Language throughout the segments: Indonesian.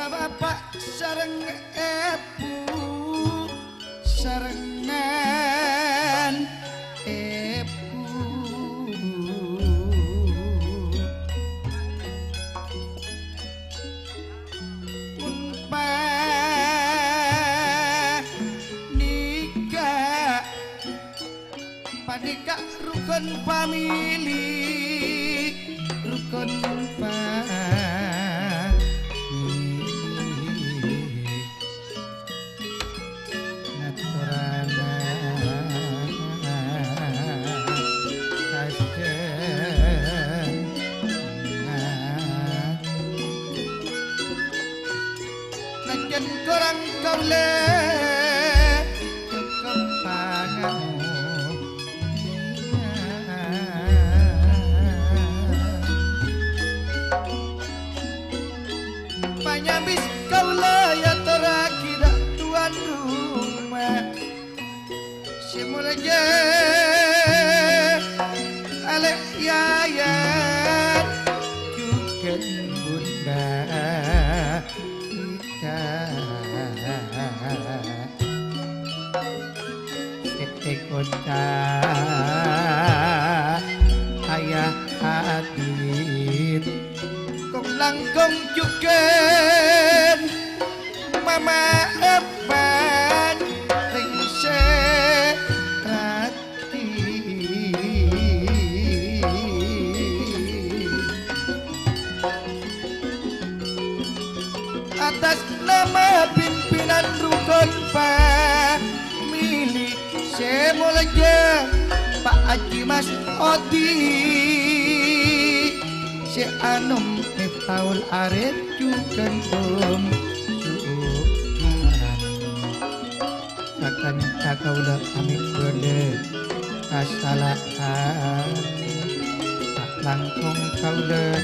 Bapak sareng epu sarengan epu unpa nikah panika rukun famili rukun kurang kaule kepanganmu panyambis kaule ya terakida tuan rumah simulaje alek yayan juken bunda kota ayah adit kong langkong juken mama epan ringse rati atas nama pimpinan rukun famili semulaja Pak Haji Mas Odi si Anum Miftaul Arif juga Om Suhan akan takaulah kami berde kasalahan tak langkung kaula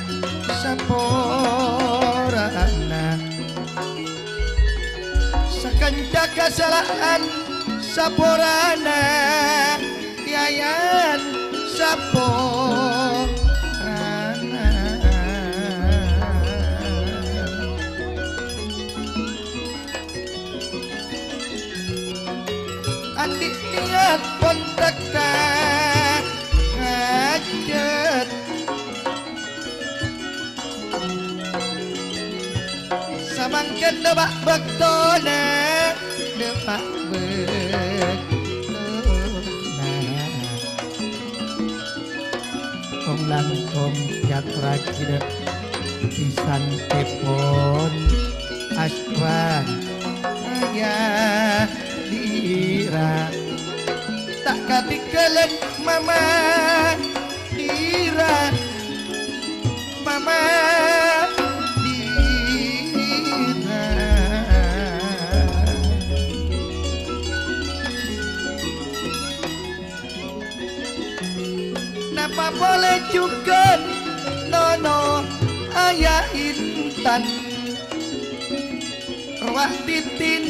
saporana sakanca kasalahan saporana yayan saporana andi niat pun tekan ngajet samangken debak bektona debak kong langkong yatra kida pisan tepon aswan ayah dira tak katikelen mama dira mama dira napa boleh juga nono ayah intan ruah titin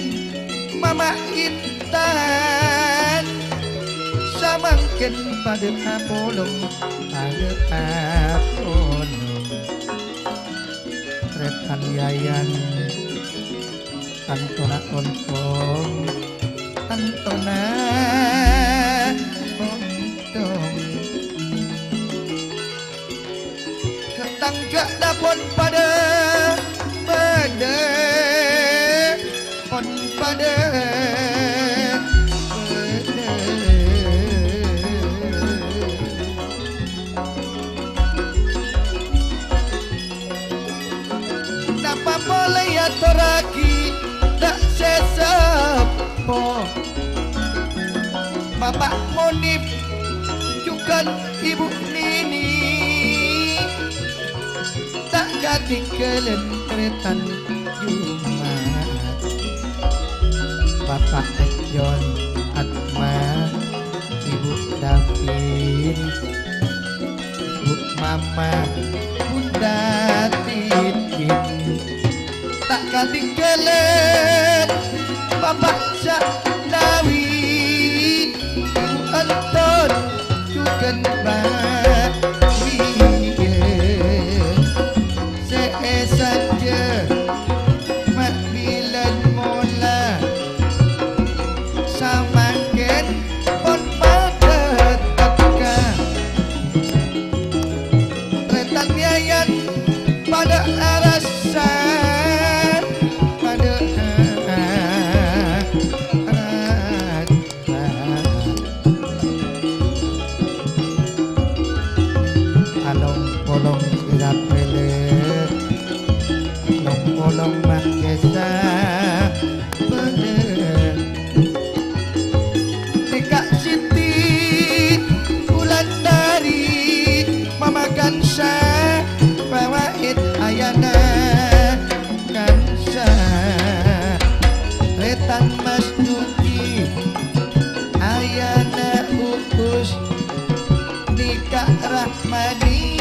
mama intan samangken pada apolong pada apolong retan yayan kantona ontong kantona ontong ketangga dapon pada pon pada napa boleh ya toraki tak sesepo bapak Monip juga ibu Nini tak katikelen keretan Jumat bapak Ekjon Atma ibu Davin ibu Mama Bunda Titin tak katikelen bapak Saknawi ibu Anton juga mbak saja dapele long makesa bener Deka Siti Wulandari Mama Kansa Fawaid Ayana Kansa Retan Mas Nuki Ayana Uus Nika Rahmani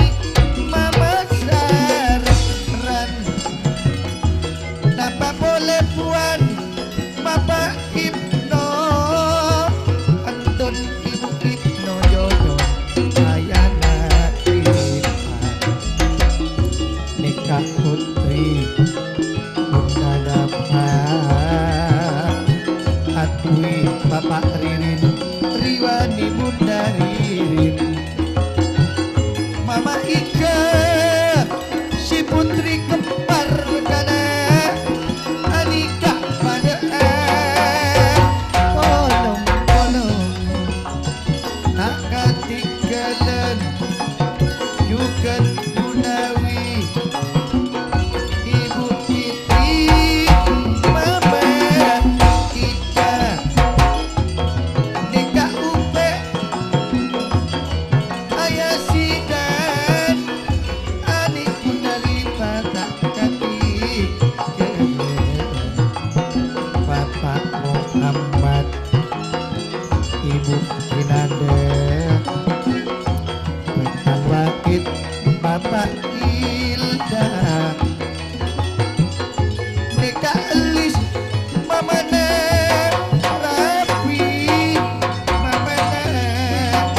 Mama Saran Napa boleh puan Bapak Ibno Antun Ibu Ibno Yoyo Ayana Irfan Nika Putri Bunda Dapat Atui Bapak Ririn Riwani Bunda Ririn Mama Ika si putri kembar kana Anika pada kolong nak katikalan juga Gunawi Ibu Titi Mama Ika Nika Upe Ayah Sidan Anik dari Batak Kati Bapak Muhammad Ibu Kinande Rekan Wakit Bapak Ilda Nika Elis Mamana Rapi Mamana Rapi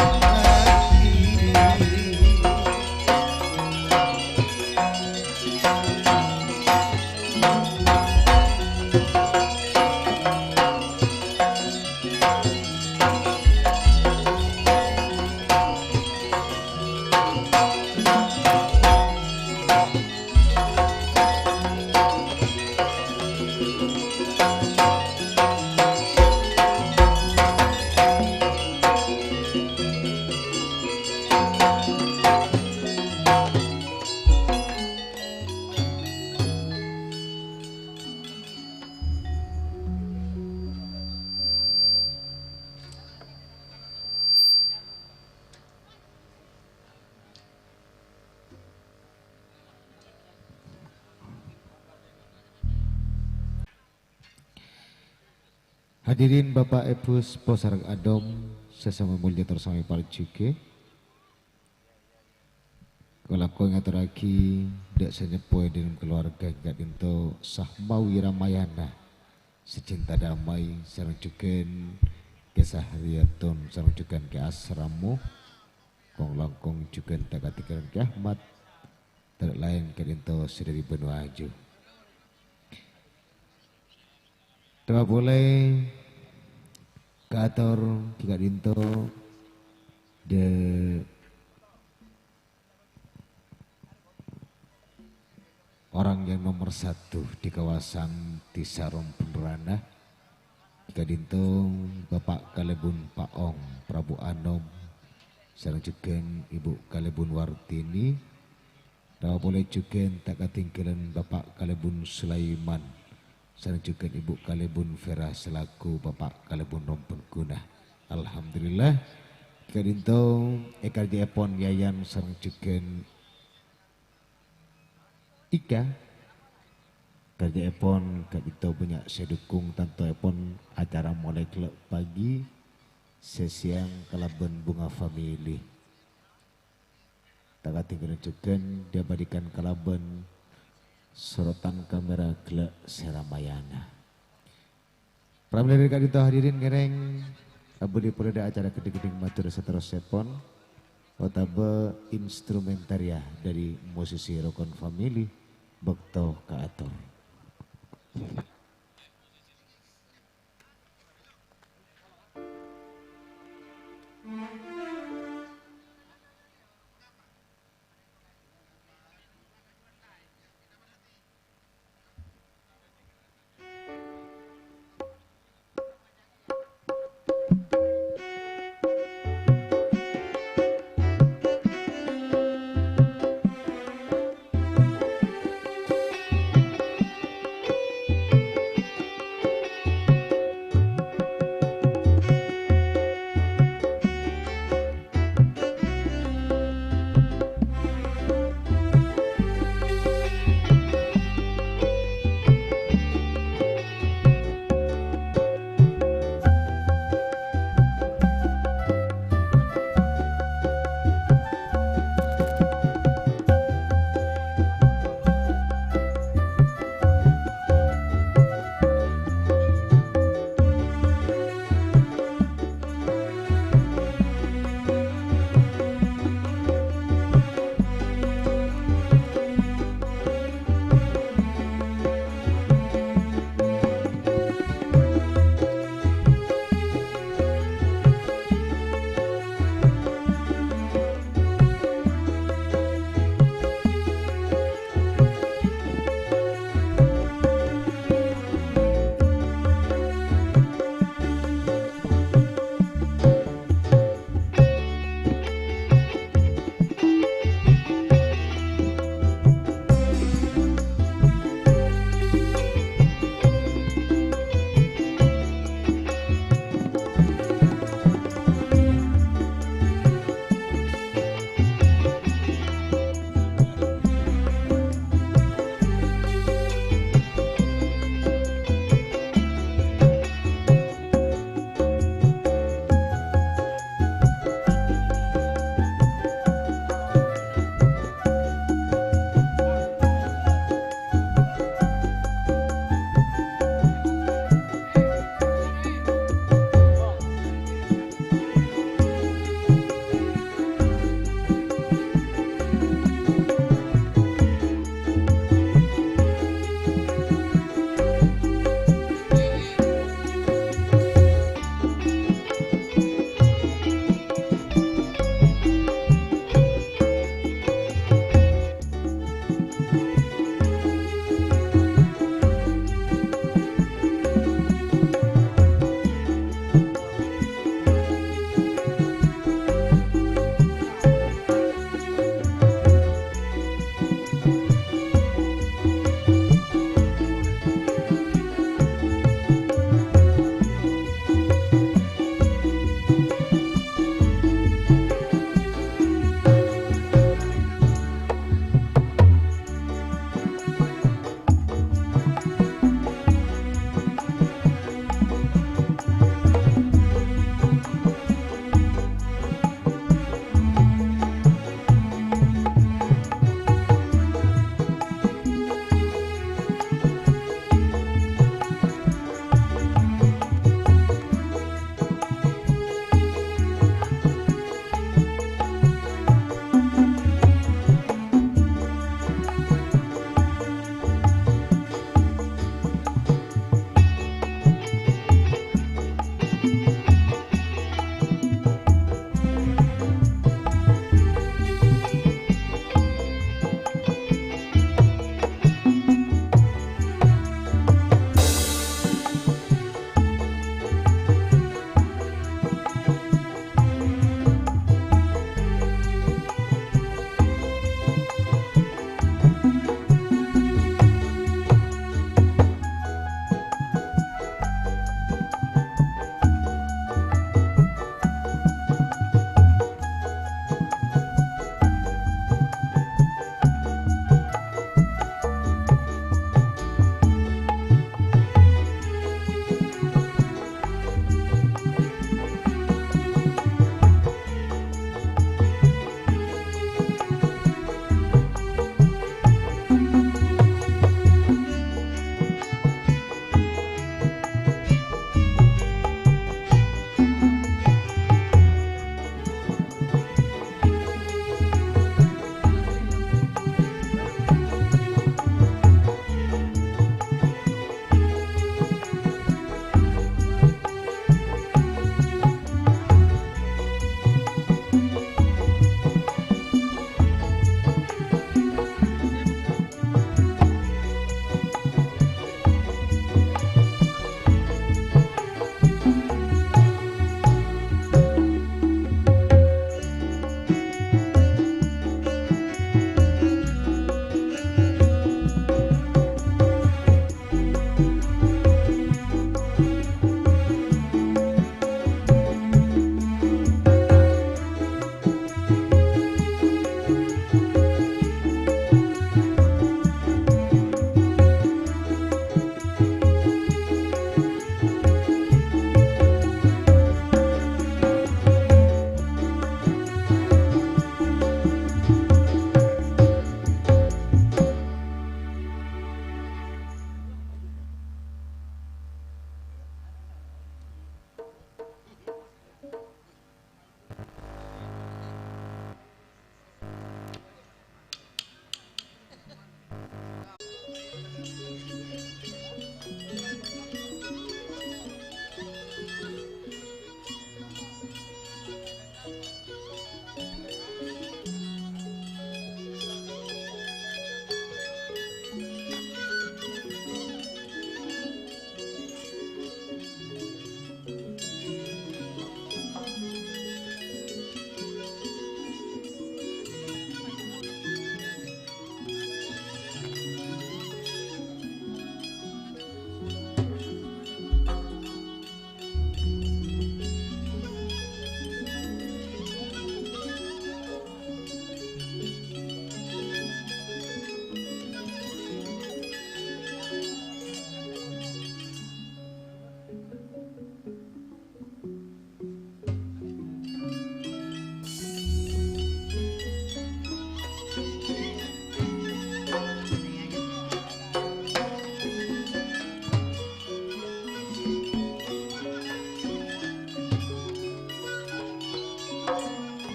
Hadirin Bapak Ibu Posarag Adom sesama mulia tersami para juga kalau kau ngaturaki dak senyepoy dengan keluarga gak dinto sahmawi ramayana secinta damai sareng juken kisah riaton sareng juken ke asramu kong langkong juken tak katikan ke Ahmad tak lain ke dinto sedari benua aju. Coba boleh kator kita dinto de orang yang nomor satu di kawasan Tisarom Penerana kita dinto Bapak Kalebun Pak Ong Prabu Anom sareng juken Ibu Kalebun Wartini dawa boleh juken tak katinggalan Bapak Kalebun Sulaiman sareng juga Ibu Kalebun Vera selaku Bapak Kalebun Rompun Guna. Alhamdulillah kadinto ekar epon yayan sareng juga Ika kerja epon kadinto banyak sedukung tanto epon acara mulai kelak pagi sesiang kalaben bunga family tak katinggalan juga dia berikan kalaben sorotan kamera gelak Seramayana. Pramila dari itu hadirin ngereng abdi pereda acara gede-gede matur seterus sepon otabe instrumentaria dari musisi Rokon Family Bekto Kaator.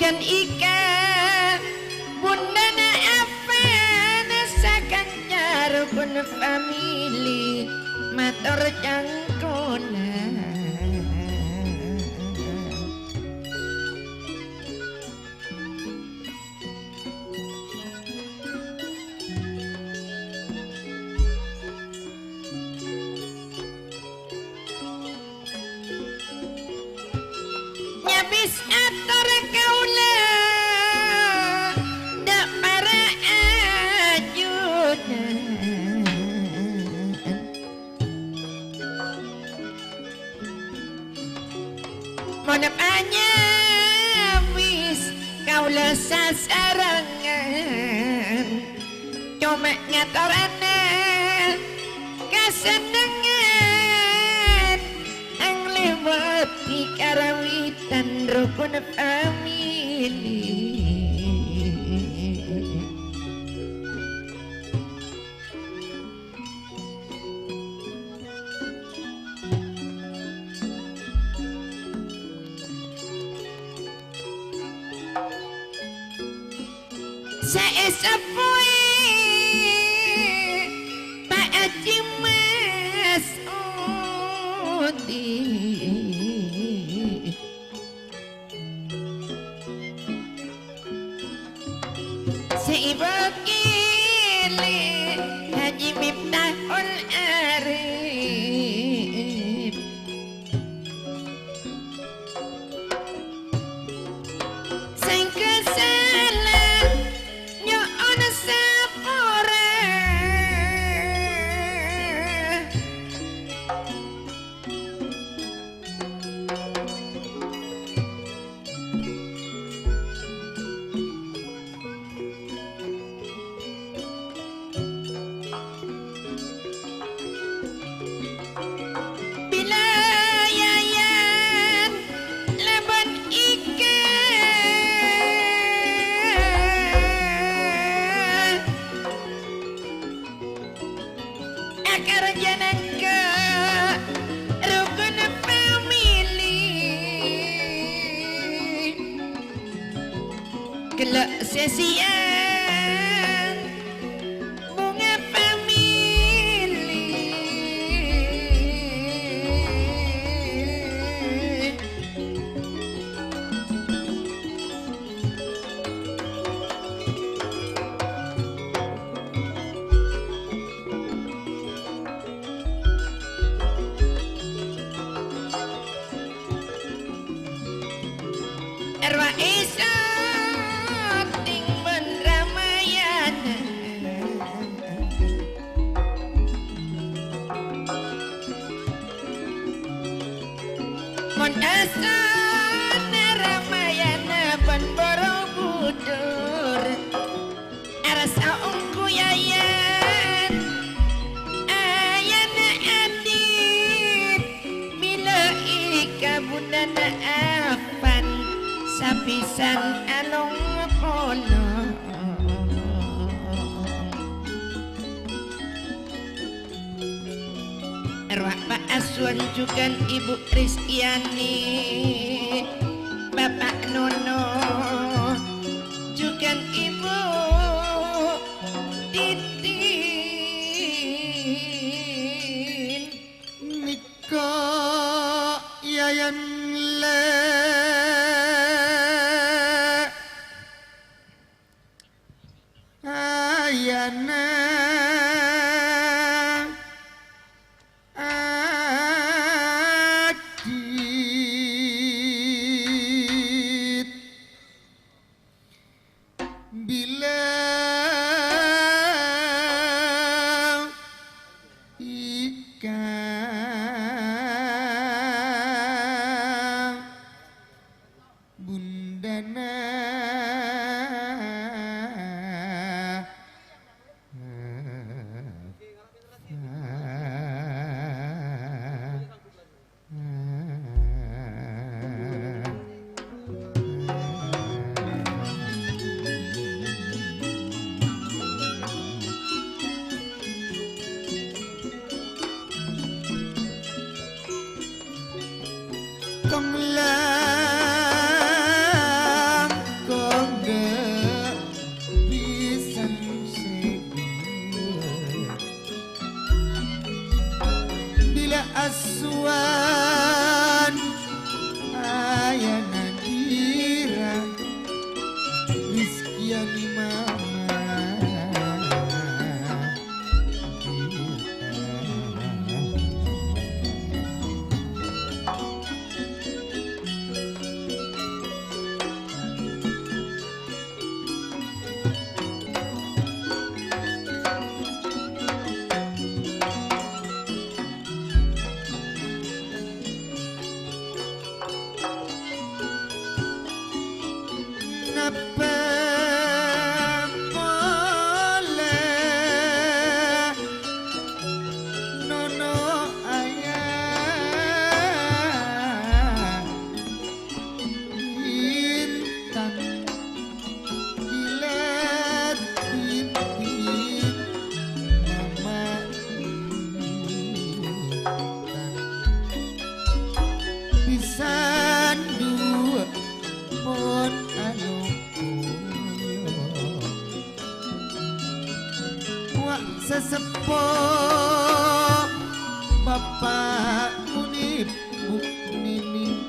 jugan ika bundana apa nasakan jarukun family matur jangkona nyabis atur kaula dak para ajudan monep anyabis kaula sasarangan cuma ngatorana kasenengan ang lewat di karawitan rukun family saesapoe Pak Haji Mas Udi seibu kili Haji Miftahul Arif sing kesalan nyoon sapura bila yayan laban ikan akar janangka rukun family kelak sesian bunga family Erwa isa ting ben Ramayana mon asana Ramayana ben Borobudur arasa ungku yayan ayana adit bila ika bundana apan sapisan anong kono Erwak Pak Aswan juga Ibu Rizkyani Bapak Nono juga Ibu Titin Mika yayan le ayana adit bila ikan bundana arwah sesepuh Bapak Munib Bu Nini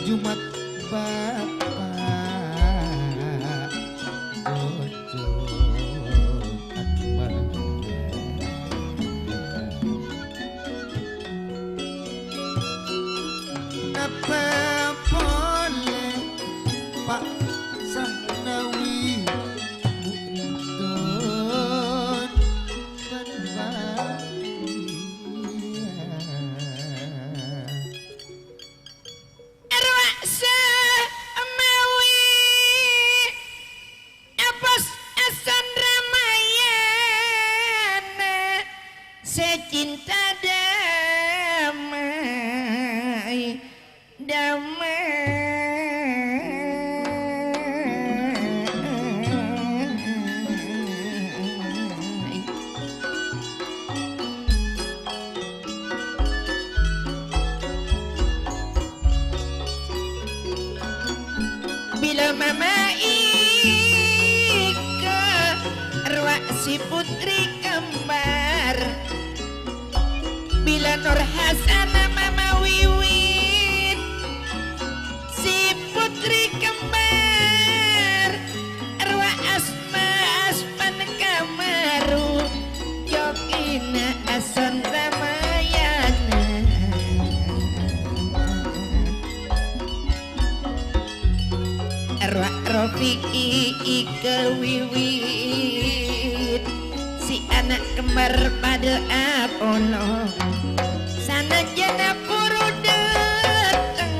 Jumat Bapak Jojo Akbar apa boleh Pak Sahnawi Bu Intun arwah samawi apos asan ramayana secinta damai damai bila mama Ika arwah si putri kembar bila Nur Hasana mama Wiwin si putri kembar arwah Asma Asman Kamaru Yokina Ason Ramayana arwah Rofiki Ika Wiwin si anak kembar pada Apollo sana jana puru dateng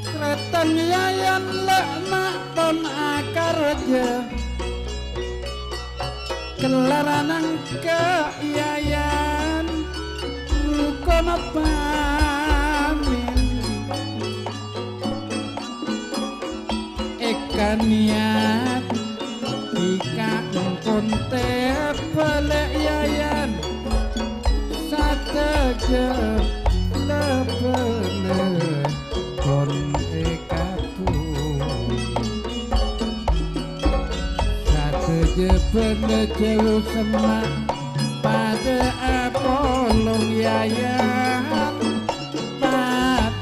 Kreton yayan lekmak ton akarja Kelaranang ke yayan Lukono pamin Eka niat Ika ngkonte pelek yayan Sateje lepene kon ekaku Sateje pene jauh semak pada apolong yayan Pada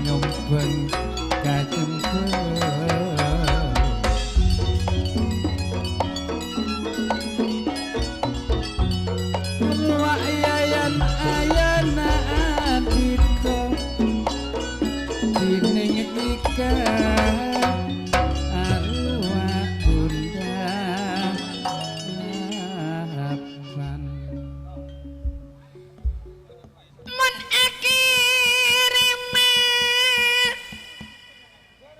nyompen kajempen Ruak yayan ayana adiko Dining ika arwah bunda Lapan mun akirima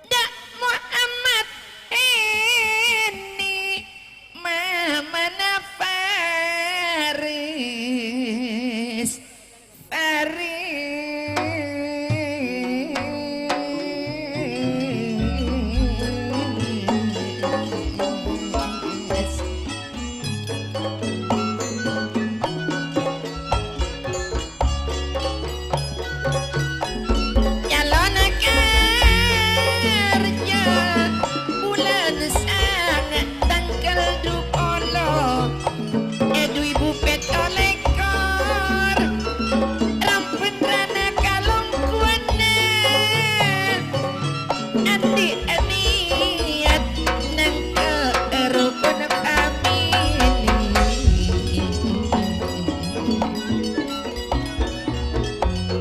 dak Muhammad ini mama Faris Faris calon kerja bulan sangat tanggal 20 edu ibu pet olekor rampun rana kalong kuana andi aniat nang kerukun famili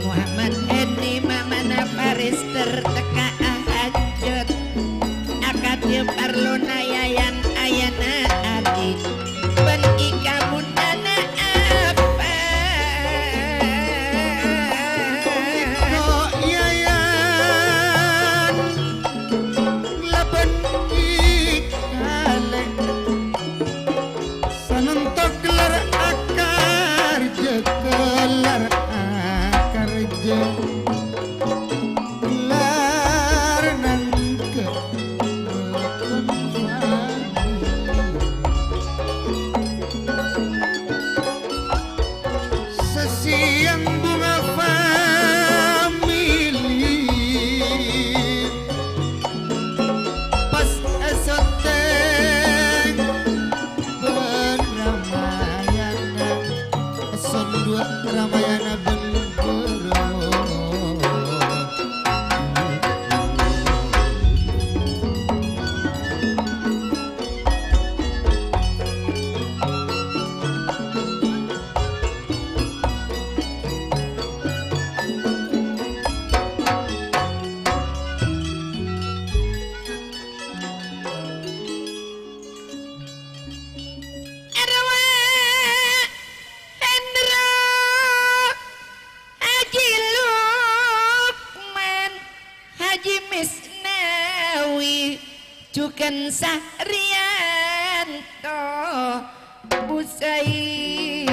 Muhammad Edi Mamana Faris terteka hajat Juken Sahrianto Busairi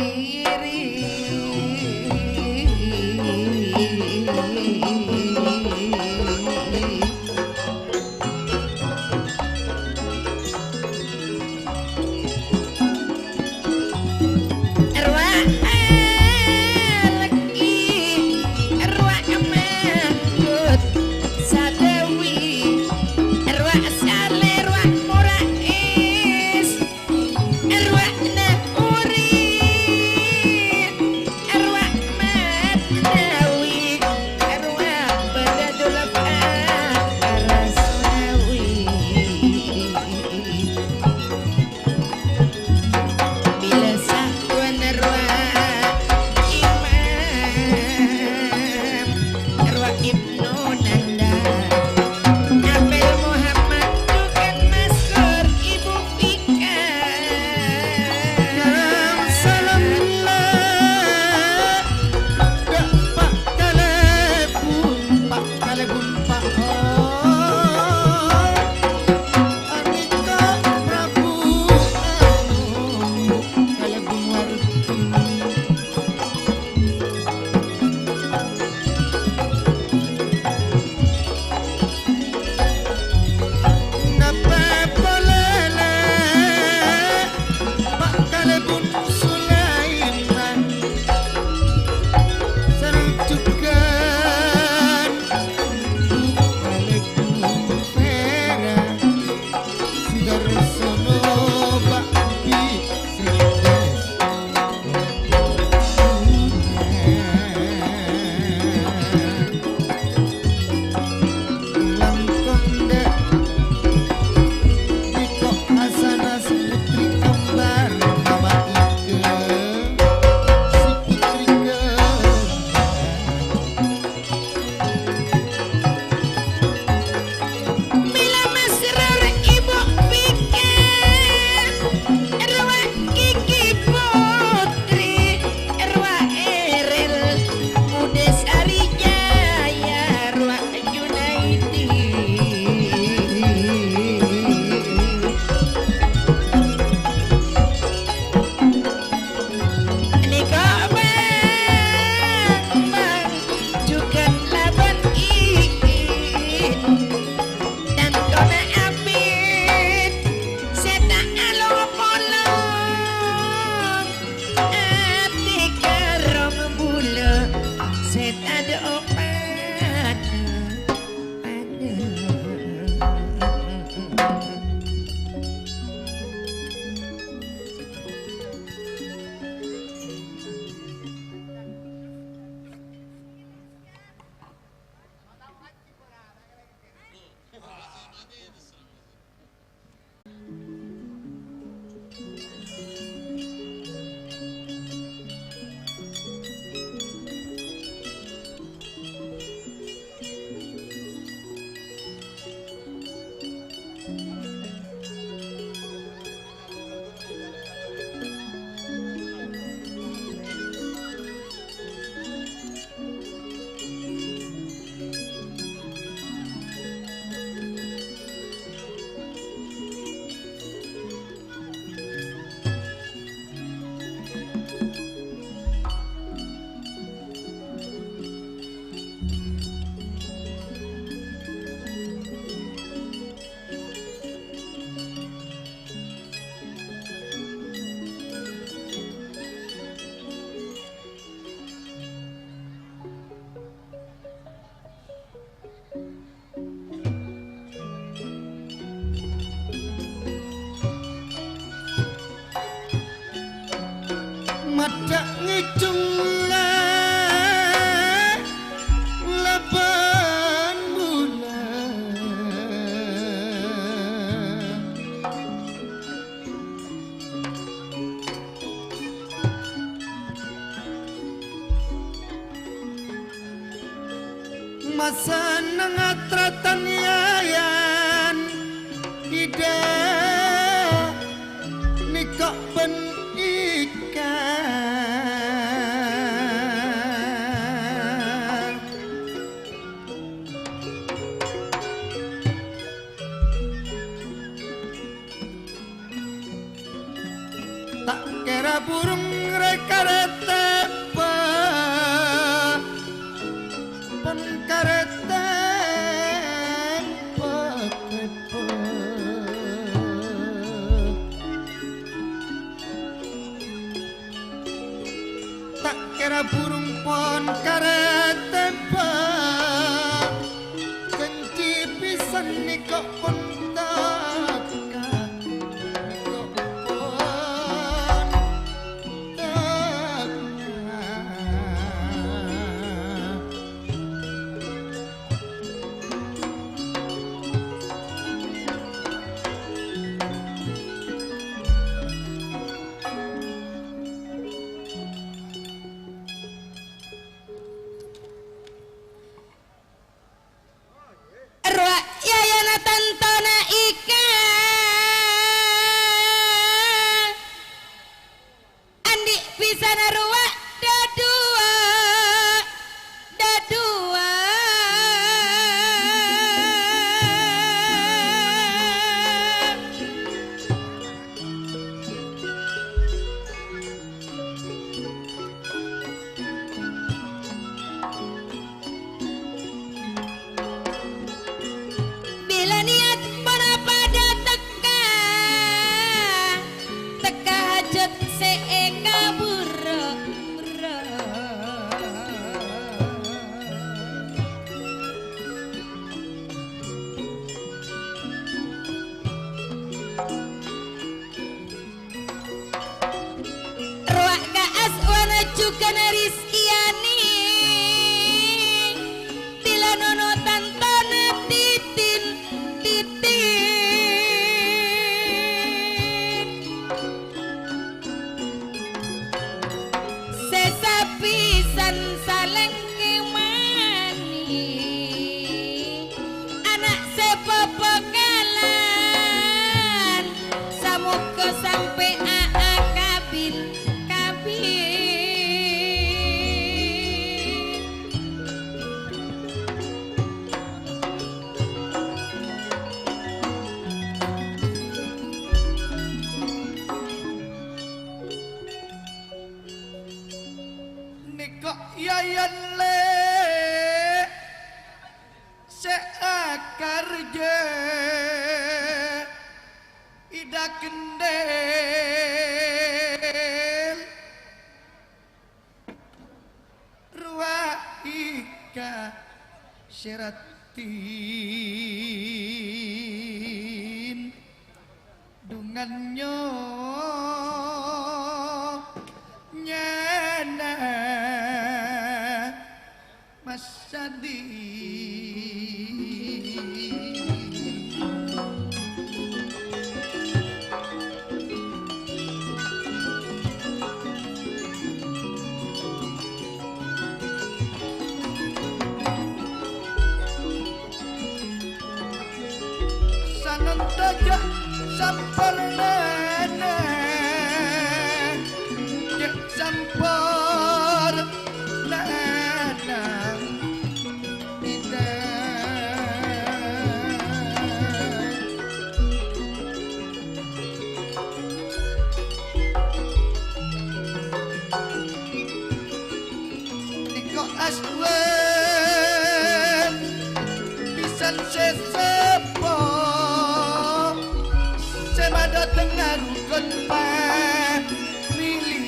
madak ngicung leban bulan masa nangatratan yayan ida nikok ben tak kira burung rekarete pun karete tak kira burung pun karete kenci pisan nikok pun Ruak yayana tantona ika andi pisana ruak dadua dadua bila niat mana pada teka teka hajat seeka buro buro ruak gaas wana juga nariskiani bila nono tantana titin sesapisan saling kemani anak sepopokalan samuka sampai kabin kabin nikok yayan le seakar je ida kendel ruah ika syaratin dungannya nyana Mas Sandi sanantaja samparnana cek sampar nana ida niko aswen pisan sesepo semada tengah rukun pemilih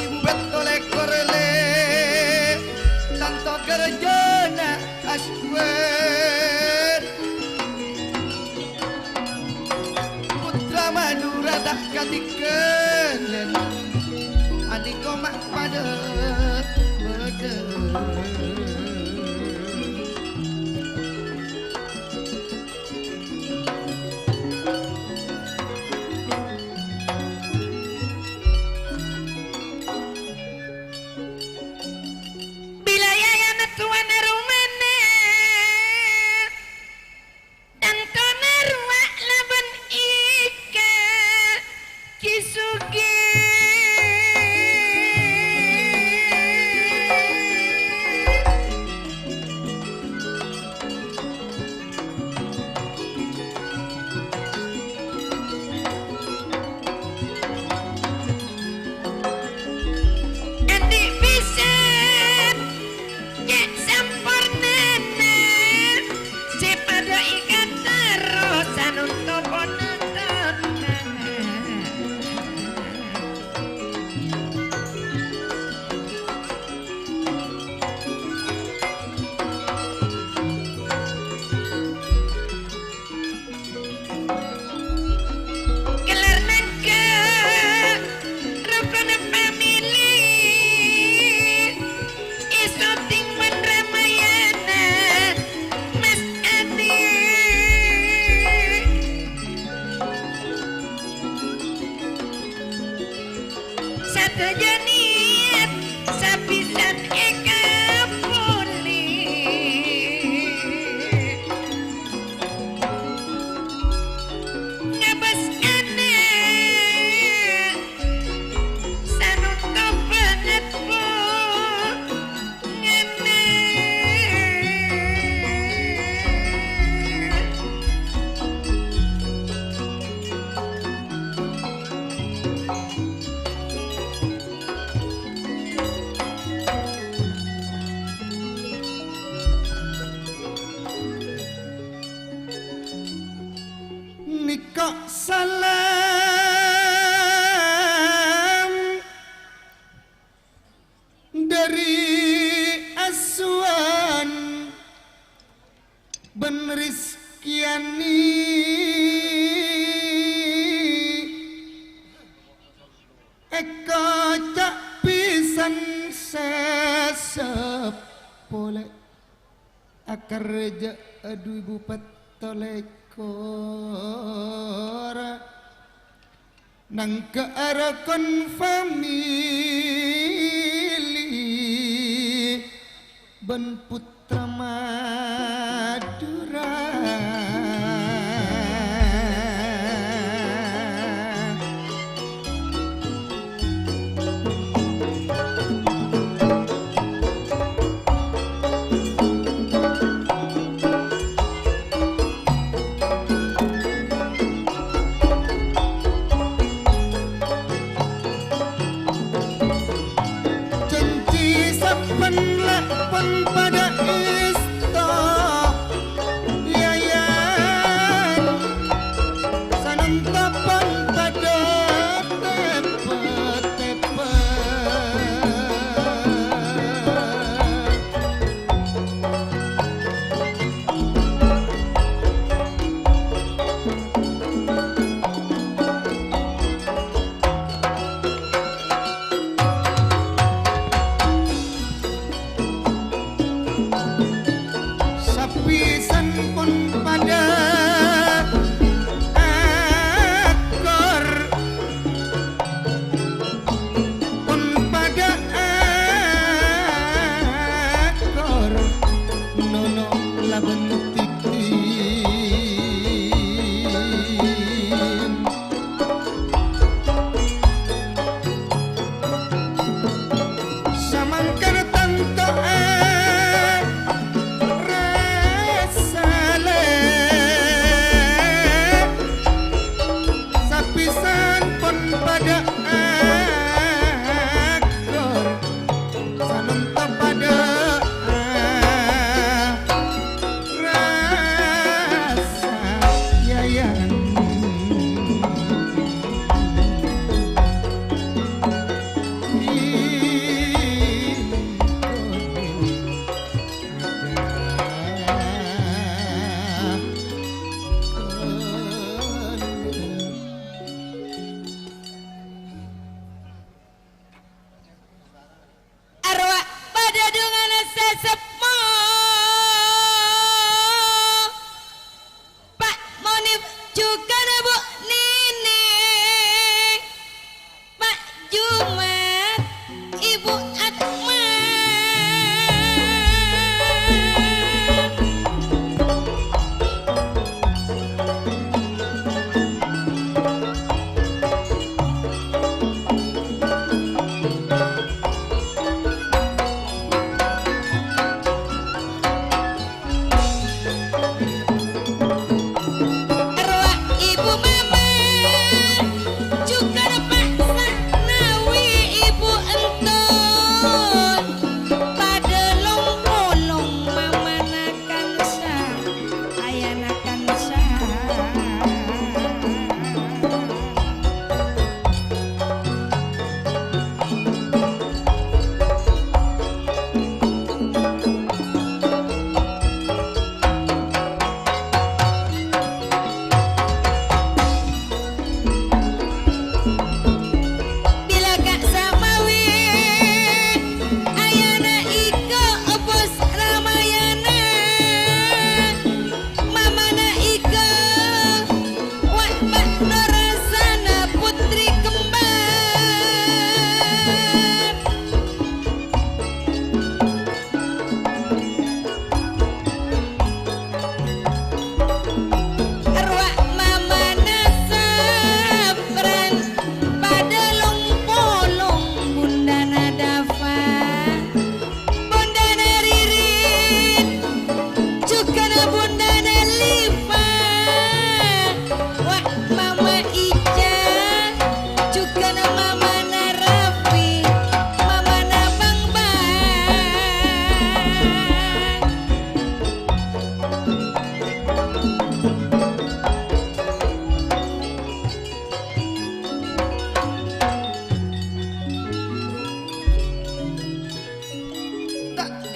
imbet oleh korele tanto kerjana aswen putra Madura tak katikelen adiko mak pada beda bila yayana tuana rumana dan kona ruak laban ika kisu dari Aswan Ben Rizkiani Eka cak pisan sesepole akar reja aduh ibu patolekor nang ke arah family Ben Putra Madura Janji saben lakon pada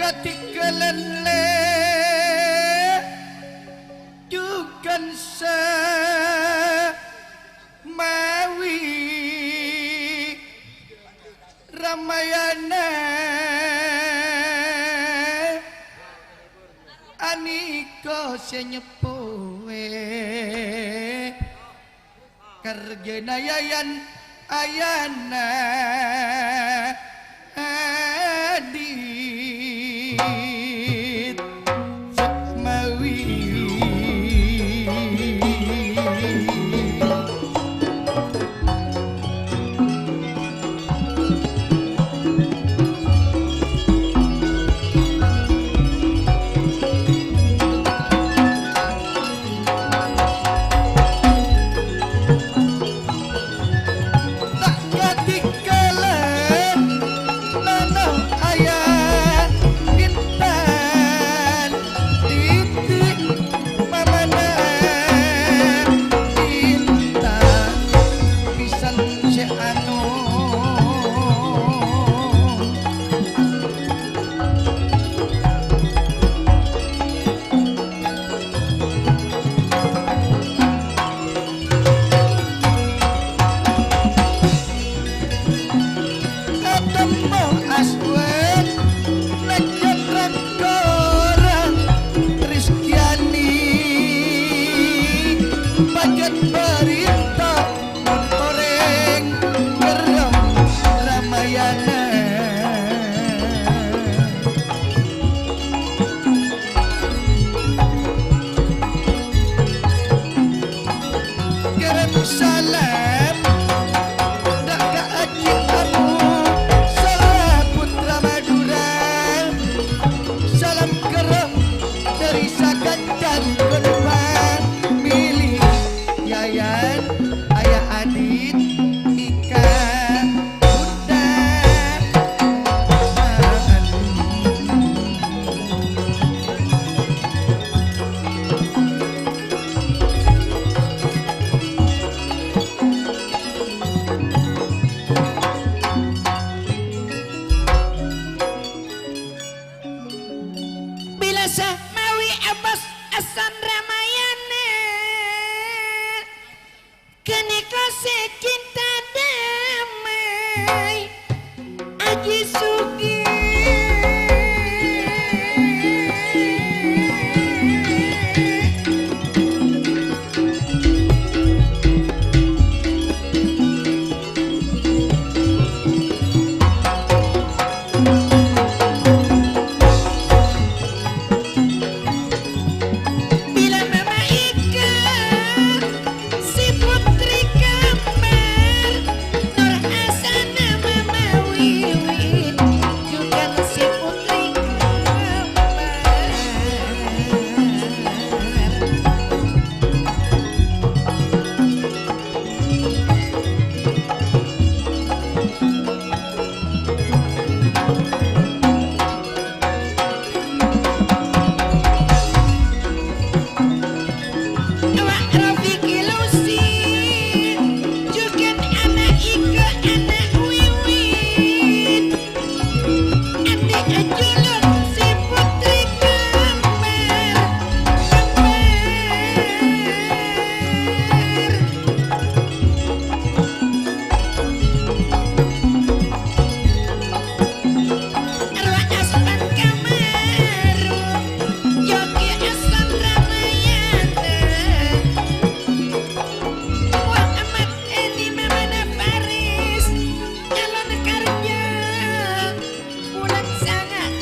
Katikalanle Dukan sa Mawi Ramayana Aniko senyepoe Kerjana yayan ayana Adit Sukmawi Tak katikalan Nano ayah Intan Titik Mamana Intan Pisan si anu Ketemu aswet Ngejetrek korang Rizkyani Paket berita Goreng Geram Ramayana Kirim salam Dak ka aji kamu Salam putra Madura Salam kerem Dari Sagan dan Kedua Milih Yayan Ayah Adit Ika Bunda Bila Mawi Abbas Asan Ramayana Kenikose cinta damai Aji Sugi Bila Mama Ika Si Putri Kamar Nur Asana Mama Wiwin Juga si Putri Kamar Awak Rafiki Lusin Juga anak Ika anak Wiwin Adik Ajulun si Putri Kamar Arwah Aspan Kamaru Yogi Asan Ramayana Wah amat ini Mamana Faris Calon kerja Bulan sangat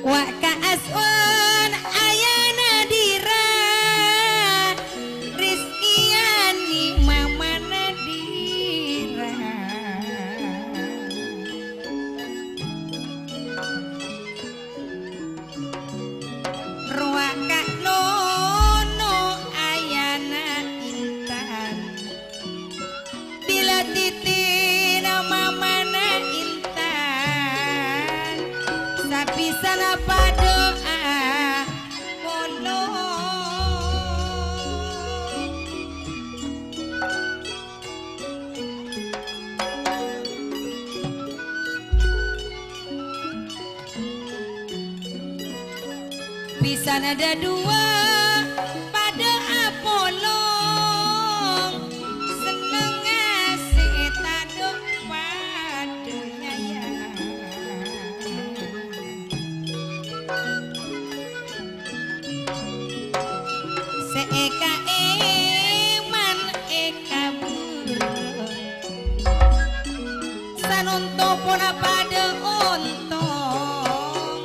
wa kaaswan ayana dira rizkiani mamana dira ruwa ka nono ayana intan bila titina mamana intan sapisana padoa kono bisa ada dua pada Apollo seneng ngasih taduk padanya ya seeka eman eka buru sanunto puna pada ontong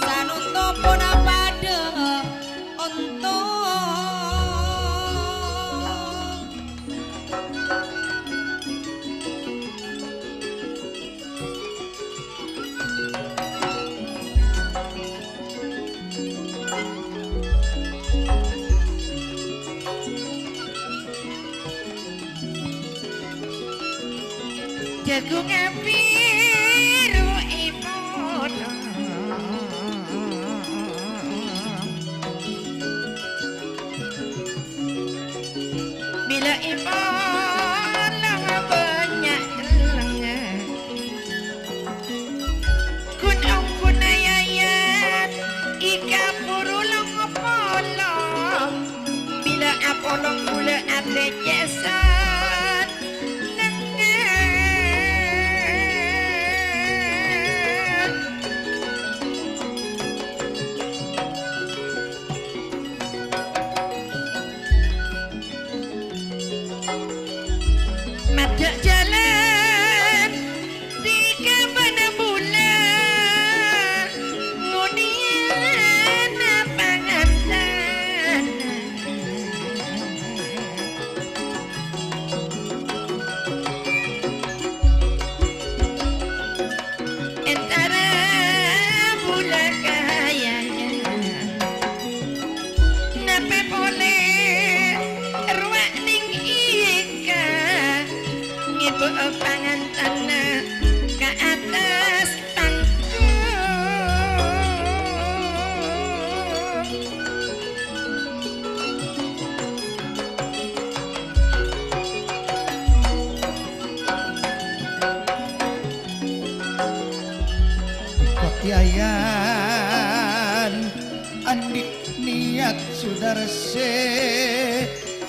sanunto puna pada ontong jagung biru ipodo bila ipolang banyak lengan kunong kunayayat ika purulong apolong bila apolong mula ate jesan Madak jalan di kabana bulan ngunian pangantan entara bulan kayanya nape boleh ruak ning ika ngibu pangantana ke atas panggung Yayan andik niat sudarse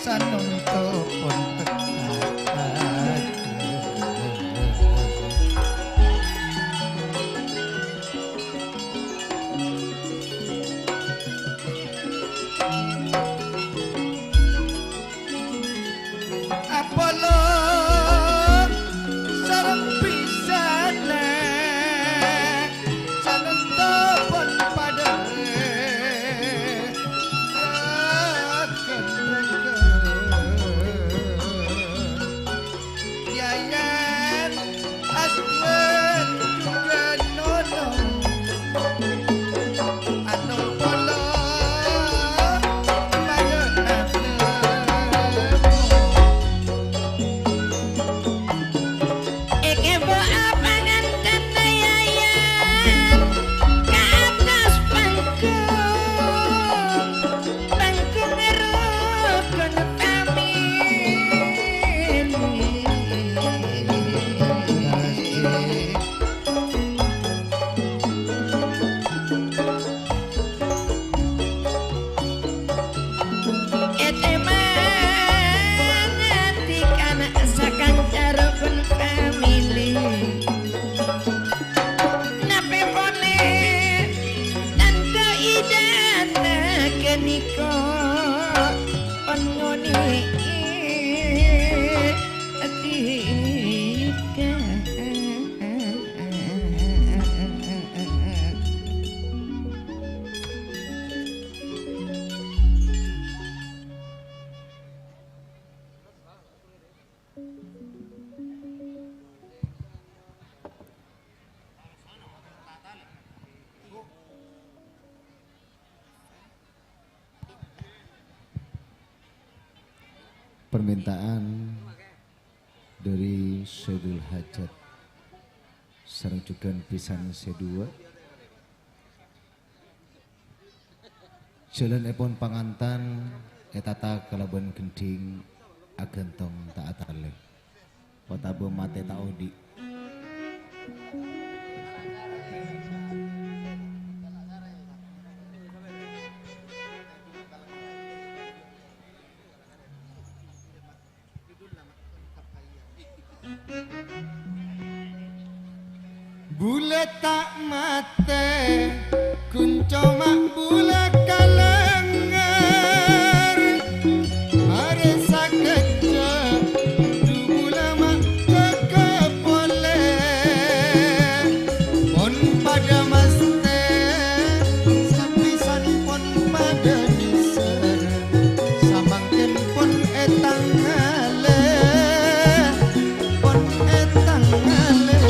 sanunto pun tekat Apollo sareng pisana sanunto pun padare permintaan dari Syedul Hajat sareng juga pisan C2 jalan epon pangantan etata kalaban gending agentong taat aleh potabo mate taudi Bule tak mate kunco mak bule kalengar are sakeje du bule mak kekepole pon pada maste sapisan pon pada niser samangken pon etang ngale pon etang ngale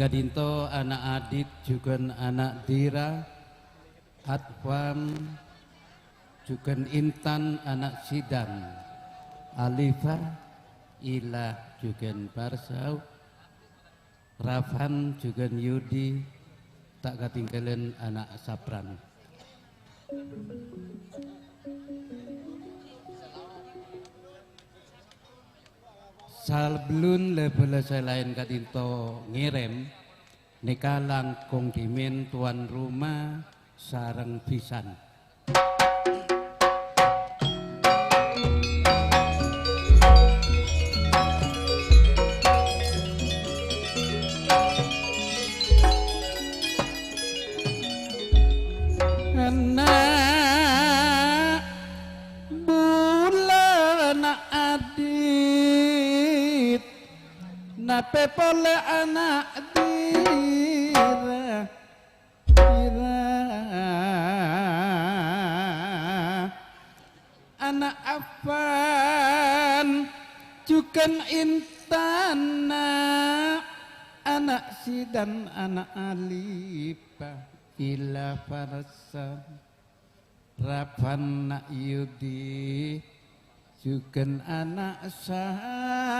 Kadinto anak Adit juga anak Dira, Adfam juga Intan anak Sidan, Alifa Ilah juga Barsau, Rafan juga Yudi, tak ketinggalan anak Sapran. Salbelun lebele selain kadinto ngirim nika langkung dimin tuan rumah sareng pisan. Anak bulan Adit nape pole anak Dira anak Afan juga Intan anak Sidan anak Alipah Ila Farsa Rafan nak Yudi juga anak Sapran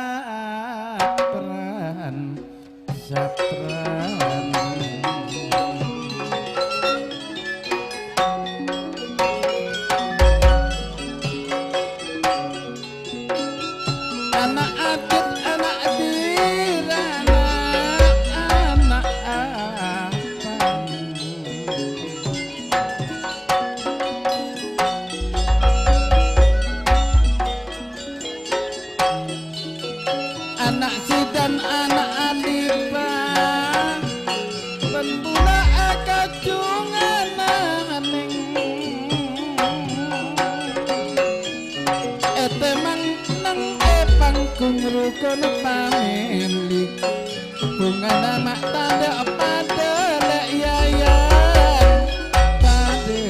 anak Adit anak Dira anak Afan anak Sidan anak Alifah Bentula akacungan aning etemang nang pangkung rukun pamilik bunga nama tanda pada lek yayan pada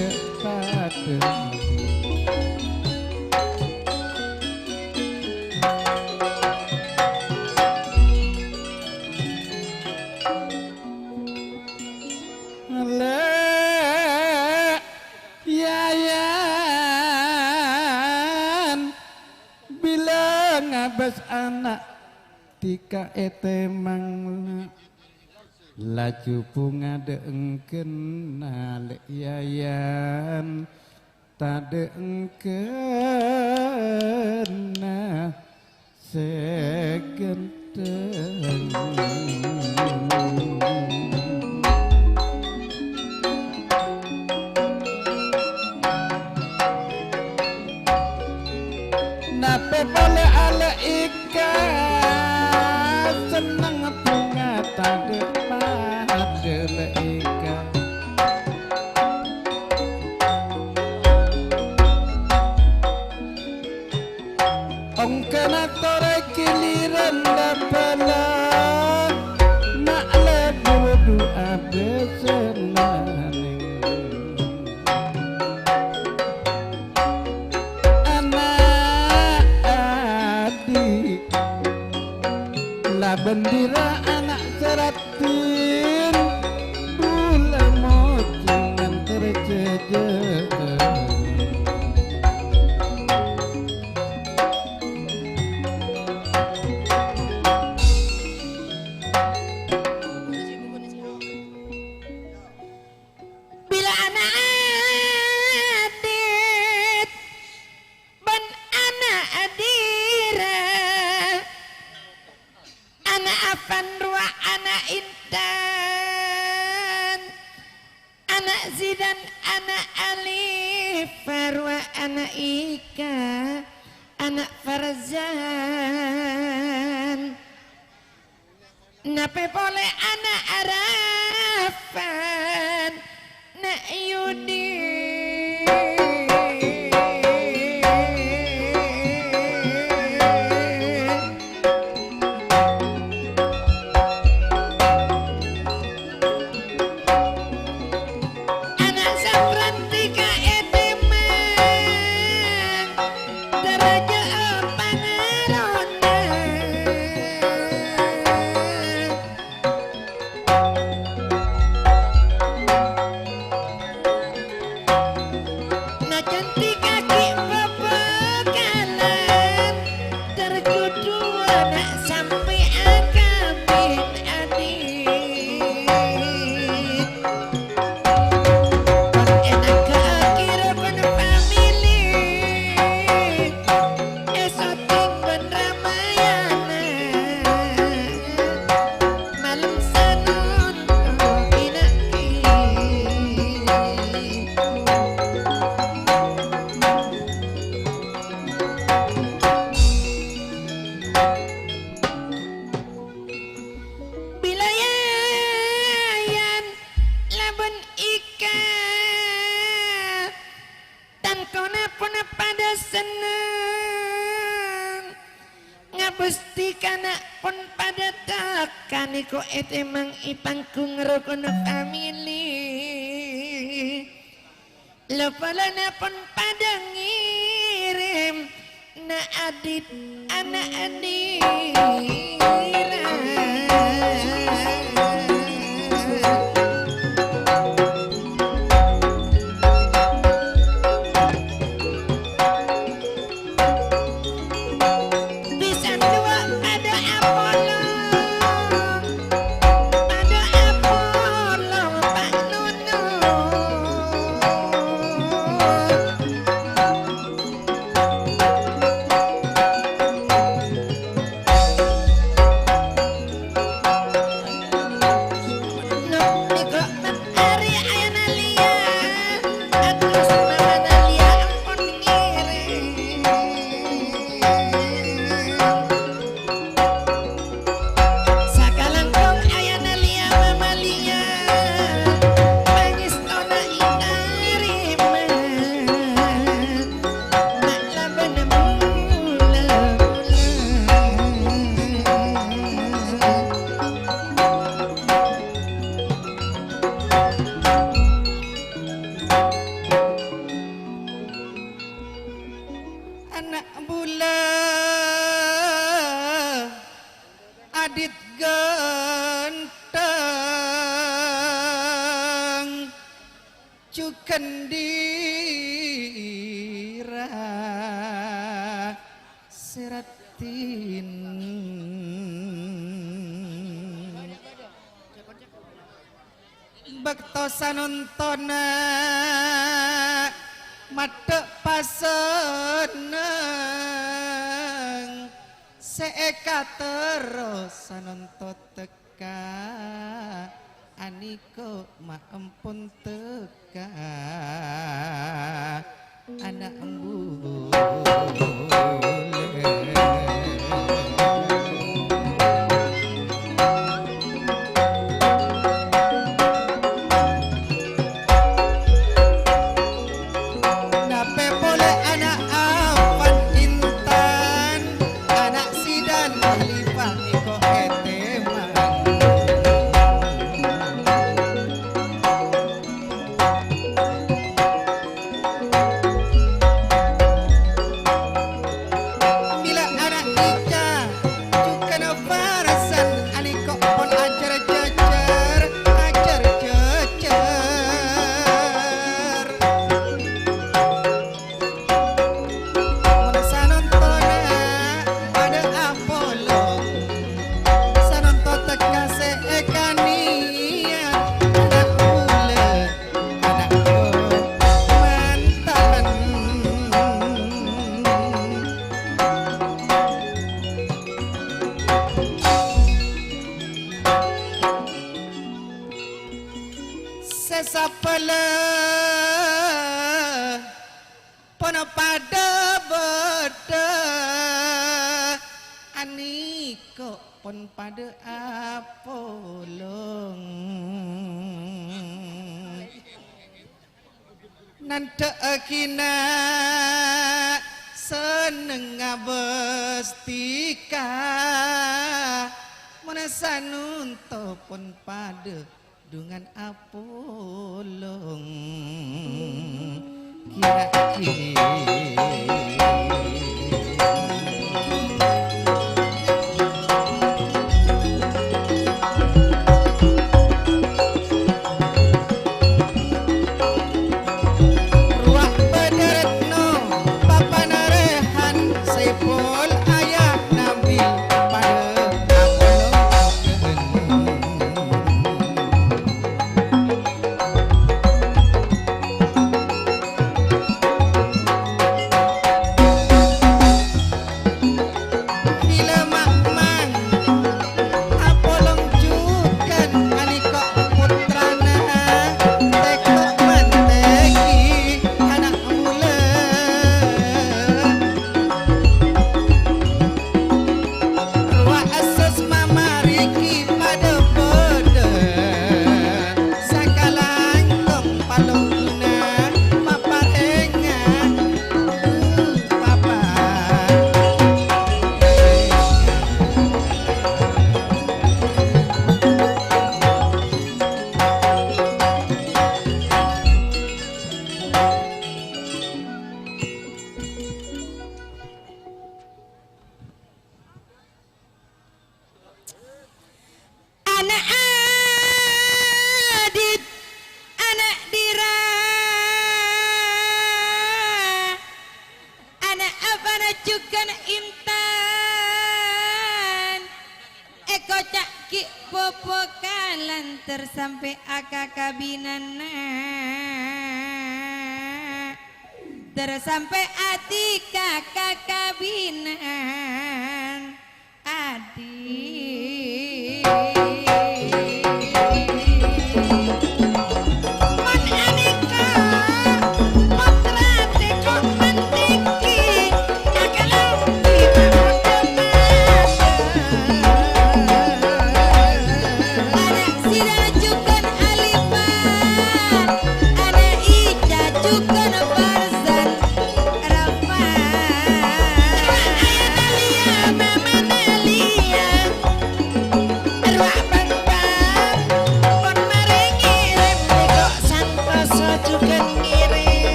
lek yayan bilang abas anak tika etemang laju bunga deengken lek yayan tade engken segenteng nape boleh ala ikan senang bunga tade pada ikan ongkana tore kiliran dapala nak lebu abesenaning anak Adik la bendera anak seratin bula mocingan terjejer Bila anak Adit ban anak Adira anak Afan Rua anak Intan anak Zidan anak Alif Farwa anak Ika anak Farzan nape boleh anak Arafan nak Yudi anak Sapran tiga etemang daraja pangaronda seneng ngapusti kana pun pada tekan iku emang ipangku ngerokono family lo palana pun pada ngirim na adit anak adira adit ganteng cukendira seratin bektosa nontona mate paseneng seeka terus sanonto teka aniko ma ampun teka anak embule sesapele pono pada beda aniko pon pada apolong nante akina seneng ngabestika menesanunto pon pada dengan apolong kira-kira ruak bederetno papa narehan sepol ayah nabi pada apolong sampai akakabinana sampai ati kakakabinan adik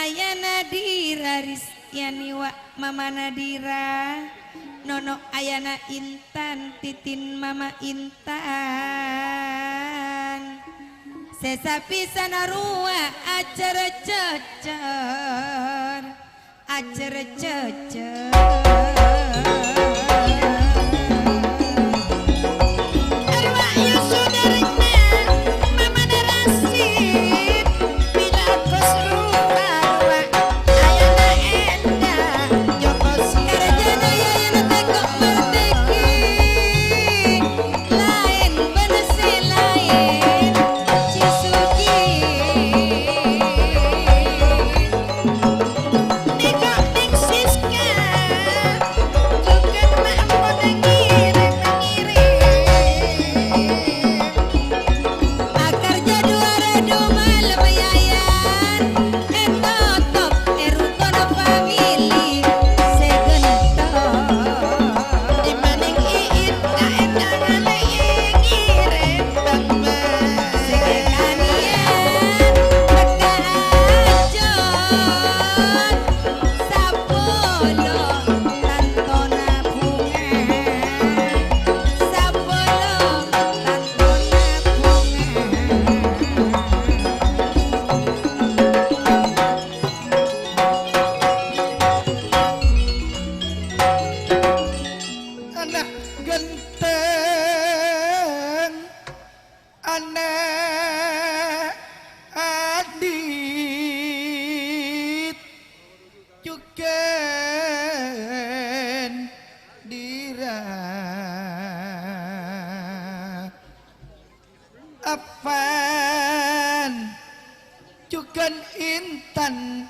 ayana dira Risyani wa mama Nadira nono ayana Intan titin mama Intan sesapi sanarua acara cocor acara cocor Apan Jugan Intan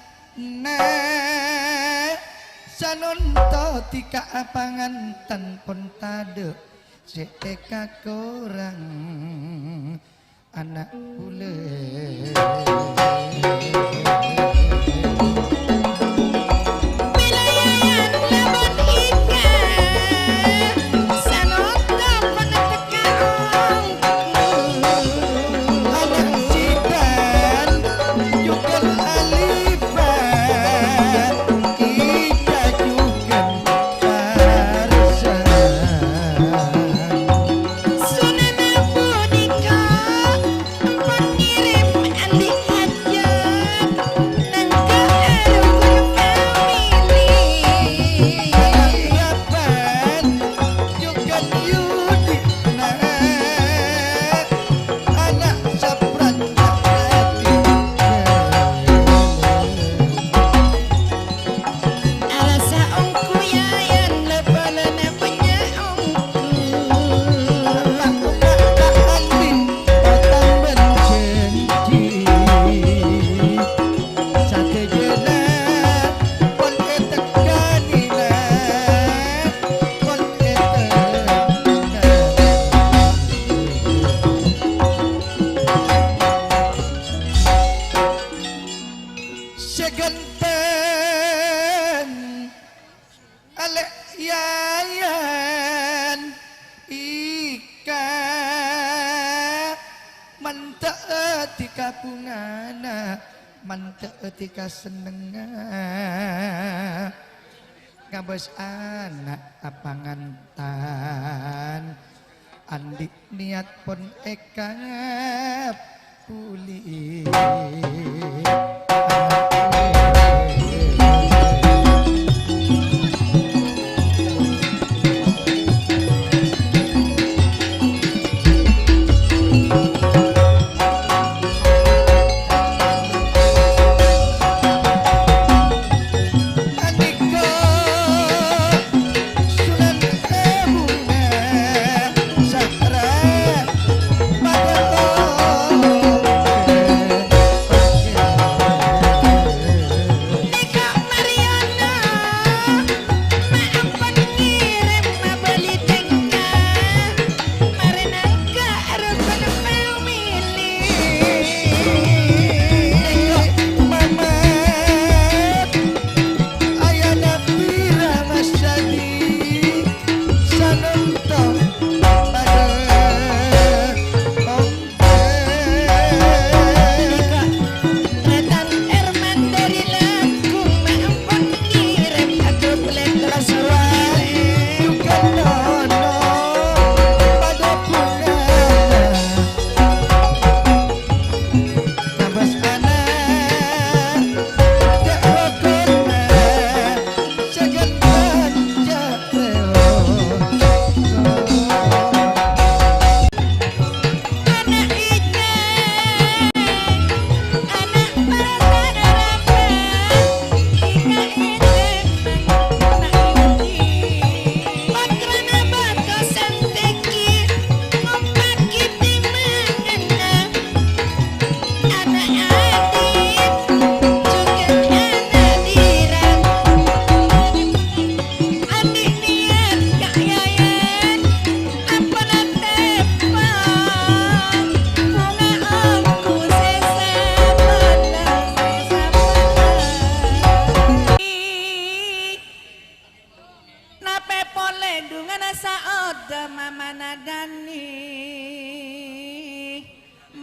sanonto tika panganten pun tade seteka korang anak bule manteetika senengan ngabos anak apangantan andi niat pun eka pulih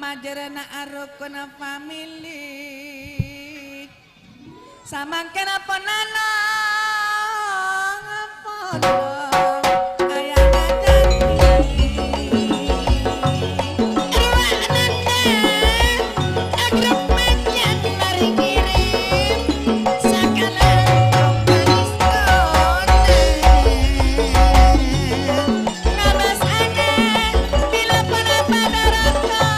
majarana arokona family samangkena ponana ngapono ayana dani ruanana agrep manyan mari ngirim sakala manis namas ana bila pada daratan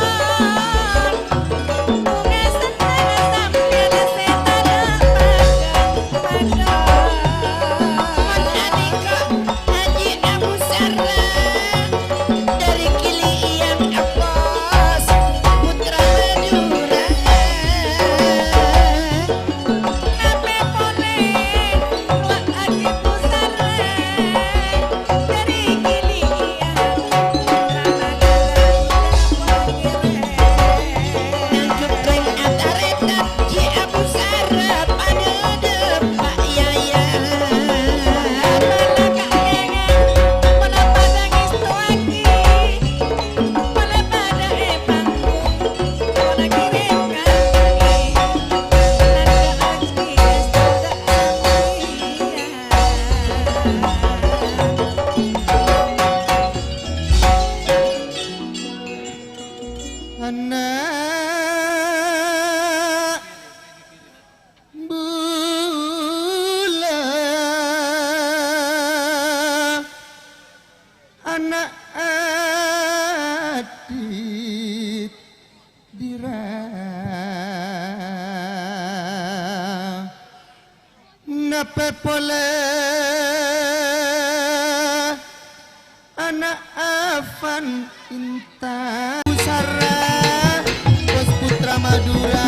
anak adik dira nape pole anak Afan Intan Pusara Bos Putra Madura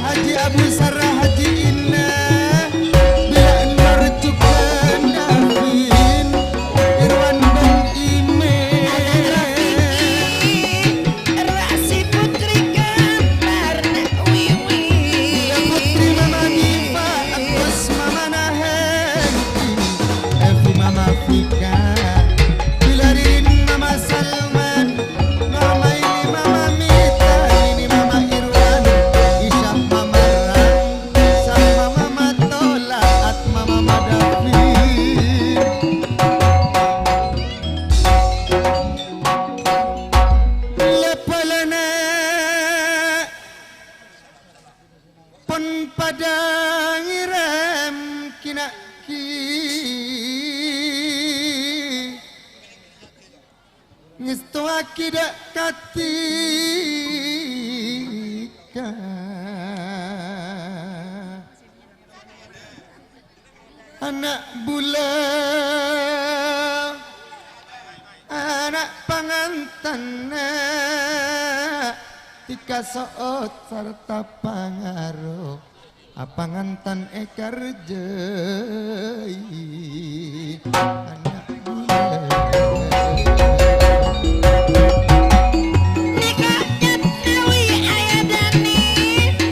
Haji Abu Sarah Haji Inna pada ngirem kina ki ngesto akidak katika anak bula anak pangantan tika soot serta pangaruh apangantan ekarjei anak bula Family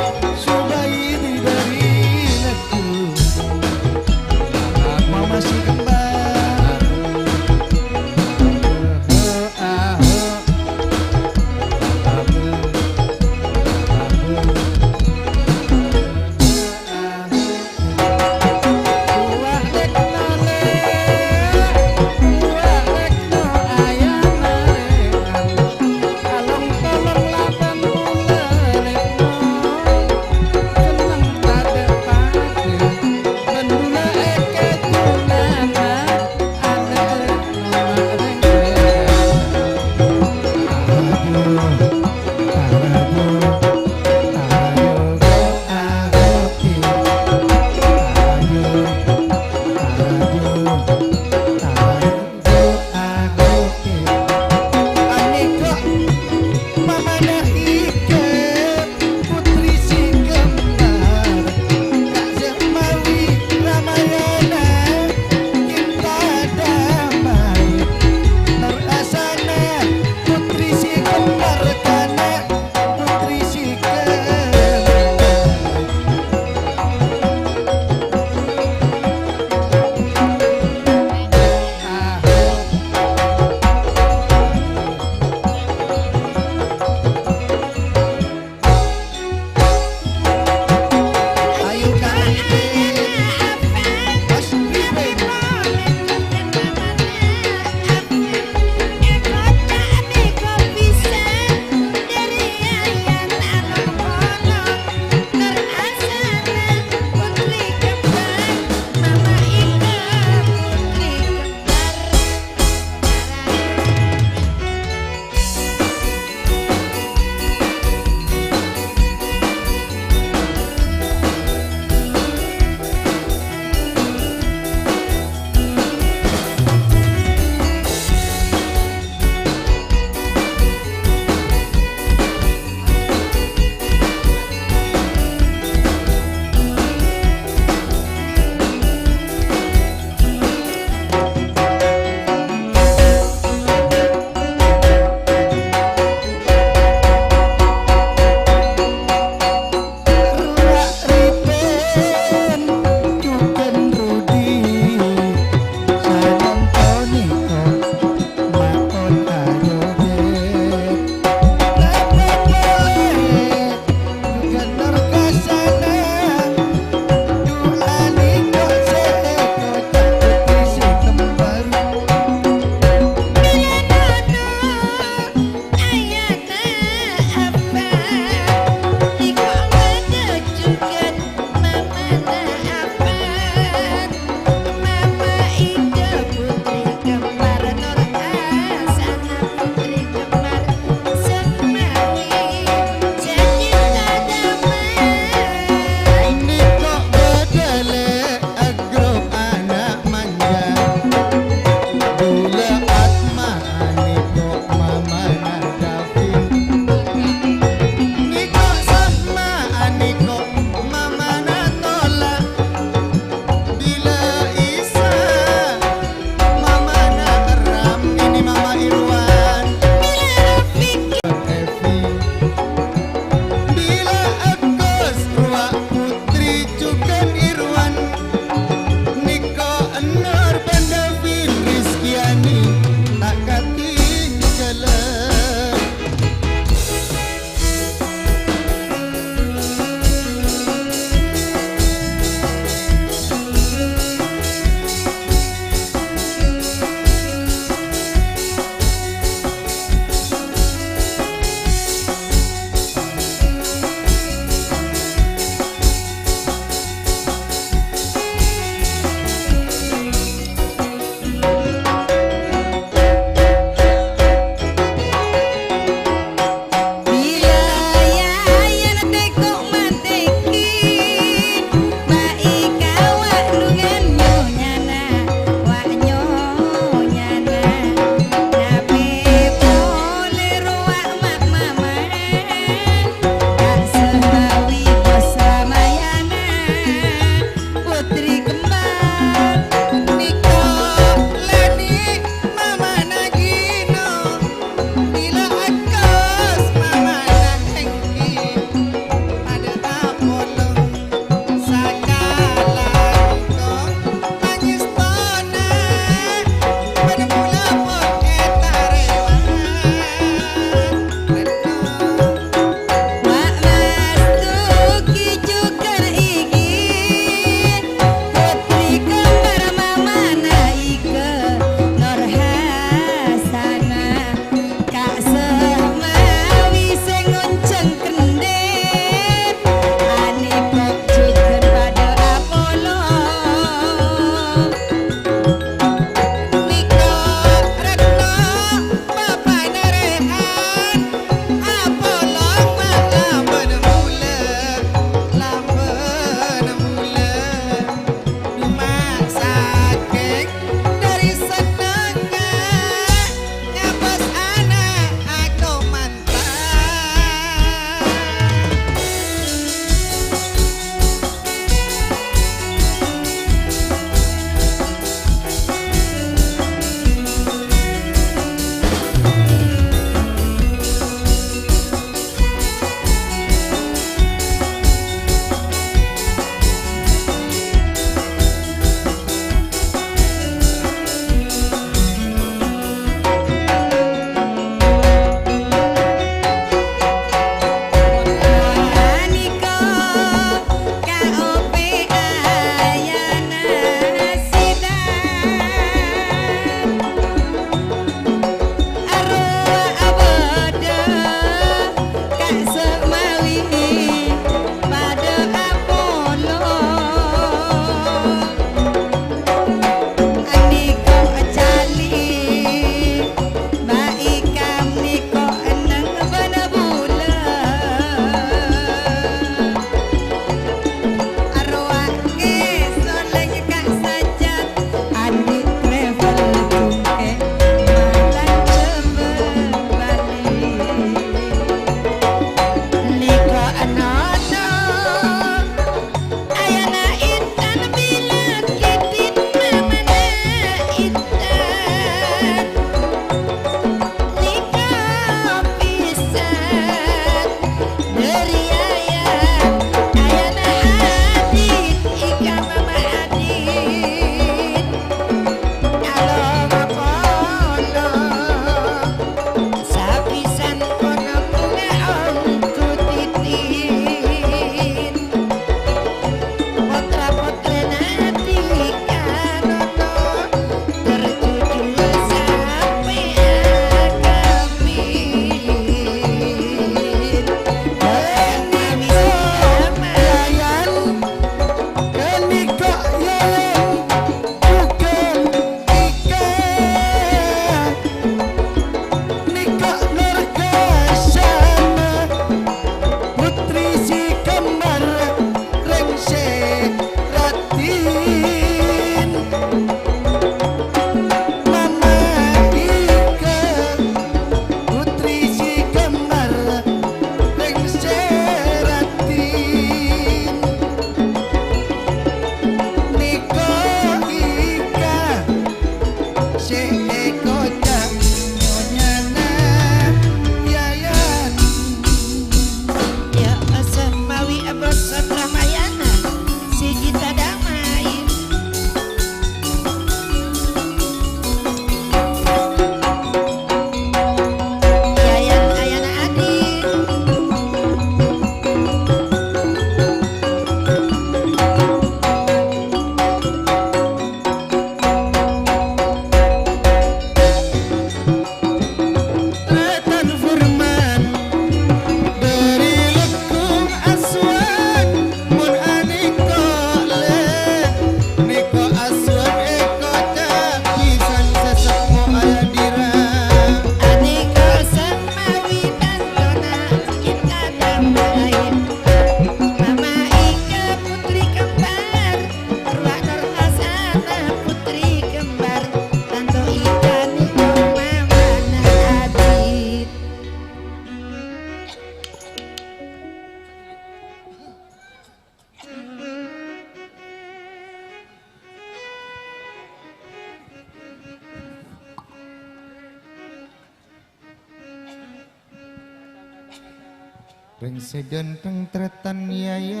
Ring segenteng tretan yayan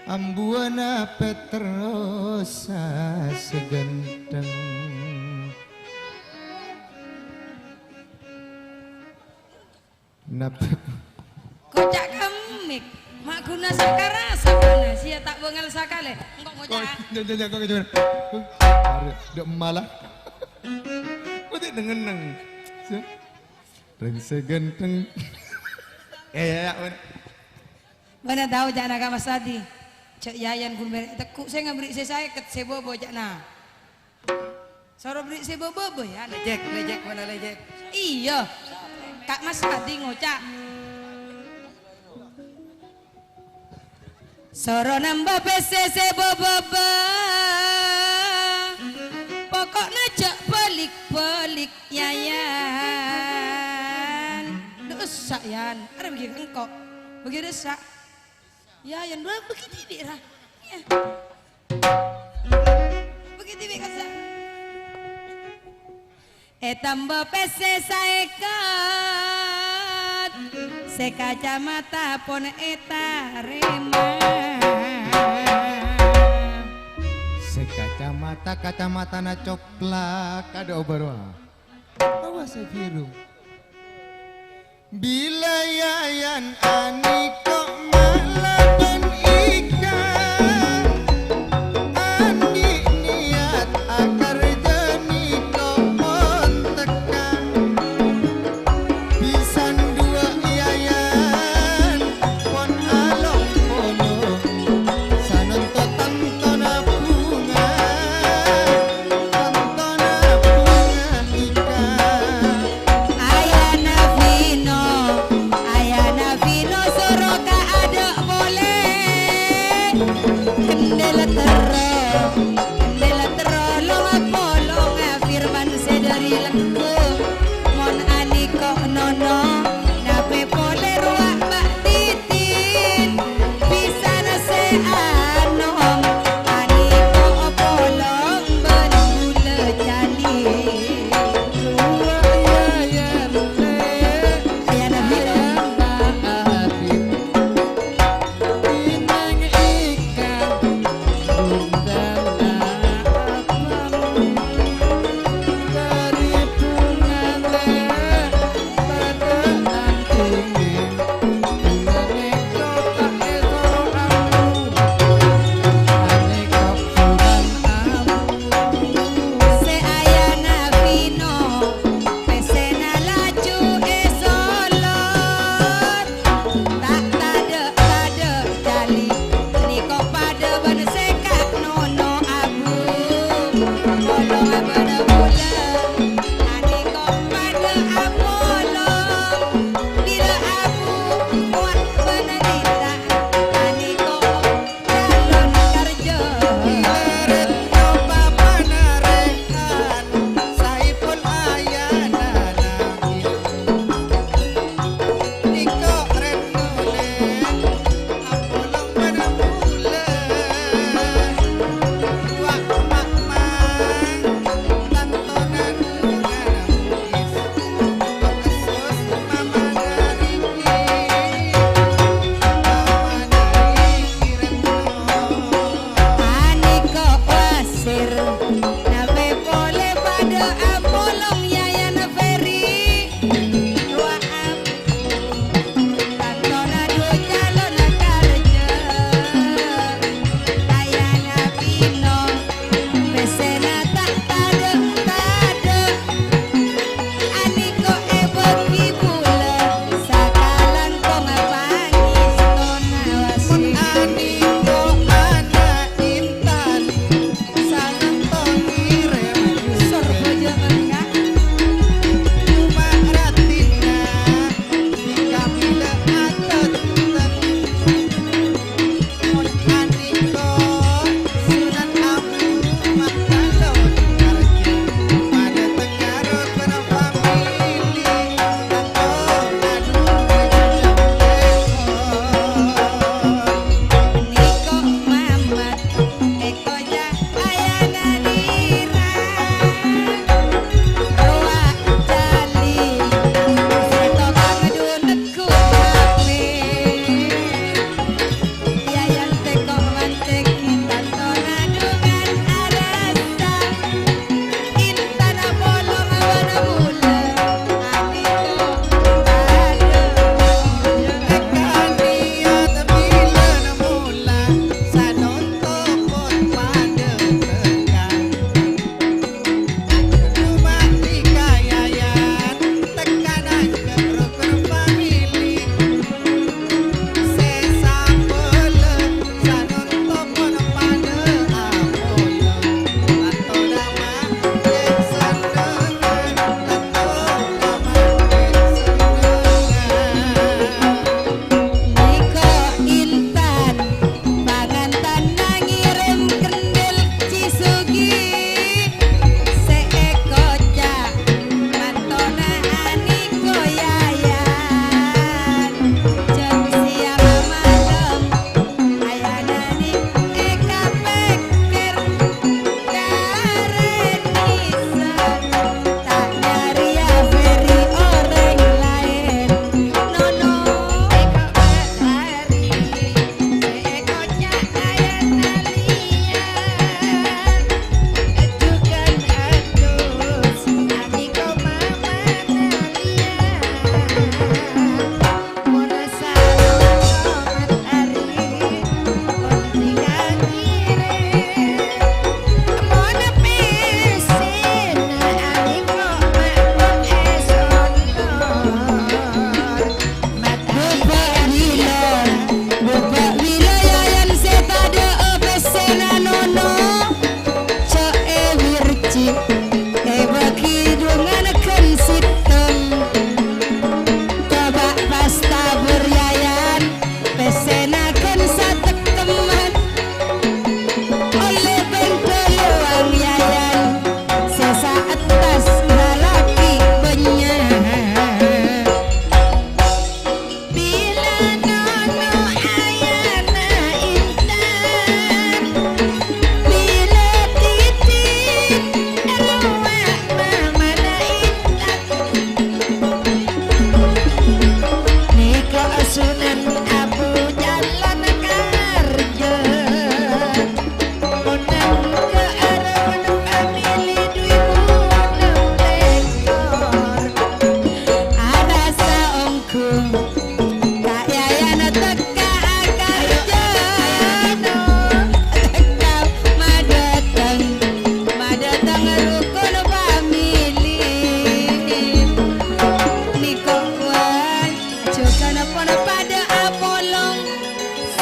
Ambuana Petrosa segenteng Napa Kocak kemik, mak guna sakara sakana, sia tak bengal sakale. Engkau ngocak. Jangan kau kecuali. Dek malah. Kau tidak dengeneng. Ring segenteng. Ya. Mana tahu jangan agak Mas Adi. Cek yayan gumber tekuk saya nggak beri saya ket sebobo jakna. Soro beri sebobo ya, lejek mana lejek. Iya. Kak Mas Adi ngocak. Soro nambah PCC boboba. Pokoknya cek pelik yayan. Dosa yan. Ada begitu engkau. Begitu dosa. Yayan dua begitu dirah. Begitu biasa. Tambah PC saekat sekacamata pon eta rema Kacamata na coklak ada obarwa. Awas biru. Bila yayan ani kok malaban ikan ani niat akar jani kopon tekan pisan dua yayan pon alok pono sanonto tantona bunga Ayana Vino soroka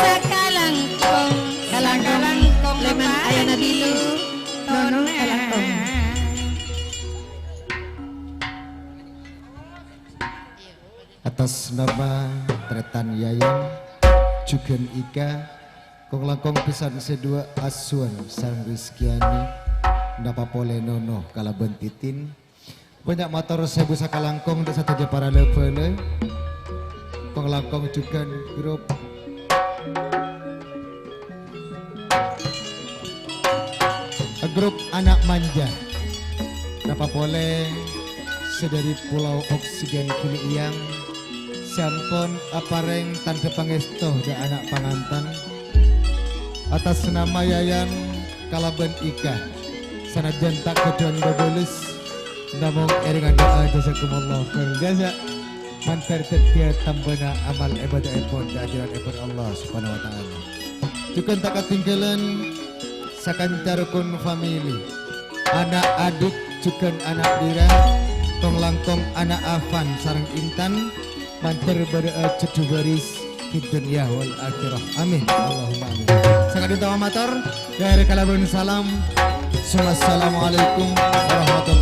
sakalangkong sakalangkong leman ayana bilu nonong kalangkong. Atas nama Tretan Yayan Jugen Ika kong langkong pisan sedua asuan sang Rizkiani Ndapa pole nono kalaban titin banyak motor sebu sakalangkong di satu aja para level kong langkong Jugen grup grup anak manja Ndapa pole sedari pulau oksigen kini iyang sampun apareng tanda pangesto da anak pangantan atas nama Yayan Kalaban Ika sanajan tak kedon babolis namung eringan doa jazakumullah khair jaza mantar tetia tambana amal ibadah epon da ajaran epon Allah subhanahu wa ta'ala juga tak ketinggalan sakancarukun family anak adik juga anak dira tong langkong anak Afan sarang Intan mantar cedu baris di dunia wal akhirah amin Allahumma amin sangat ditawamator dari Kalaban salam assalamualaikum warahmatullahi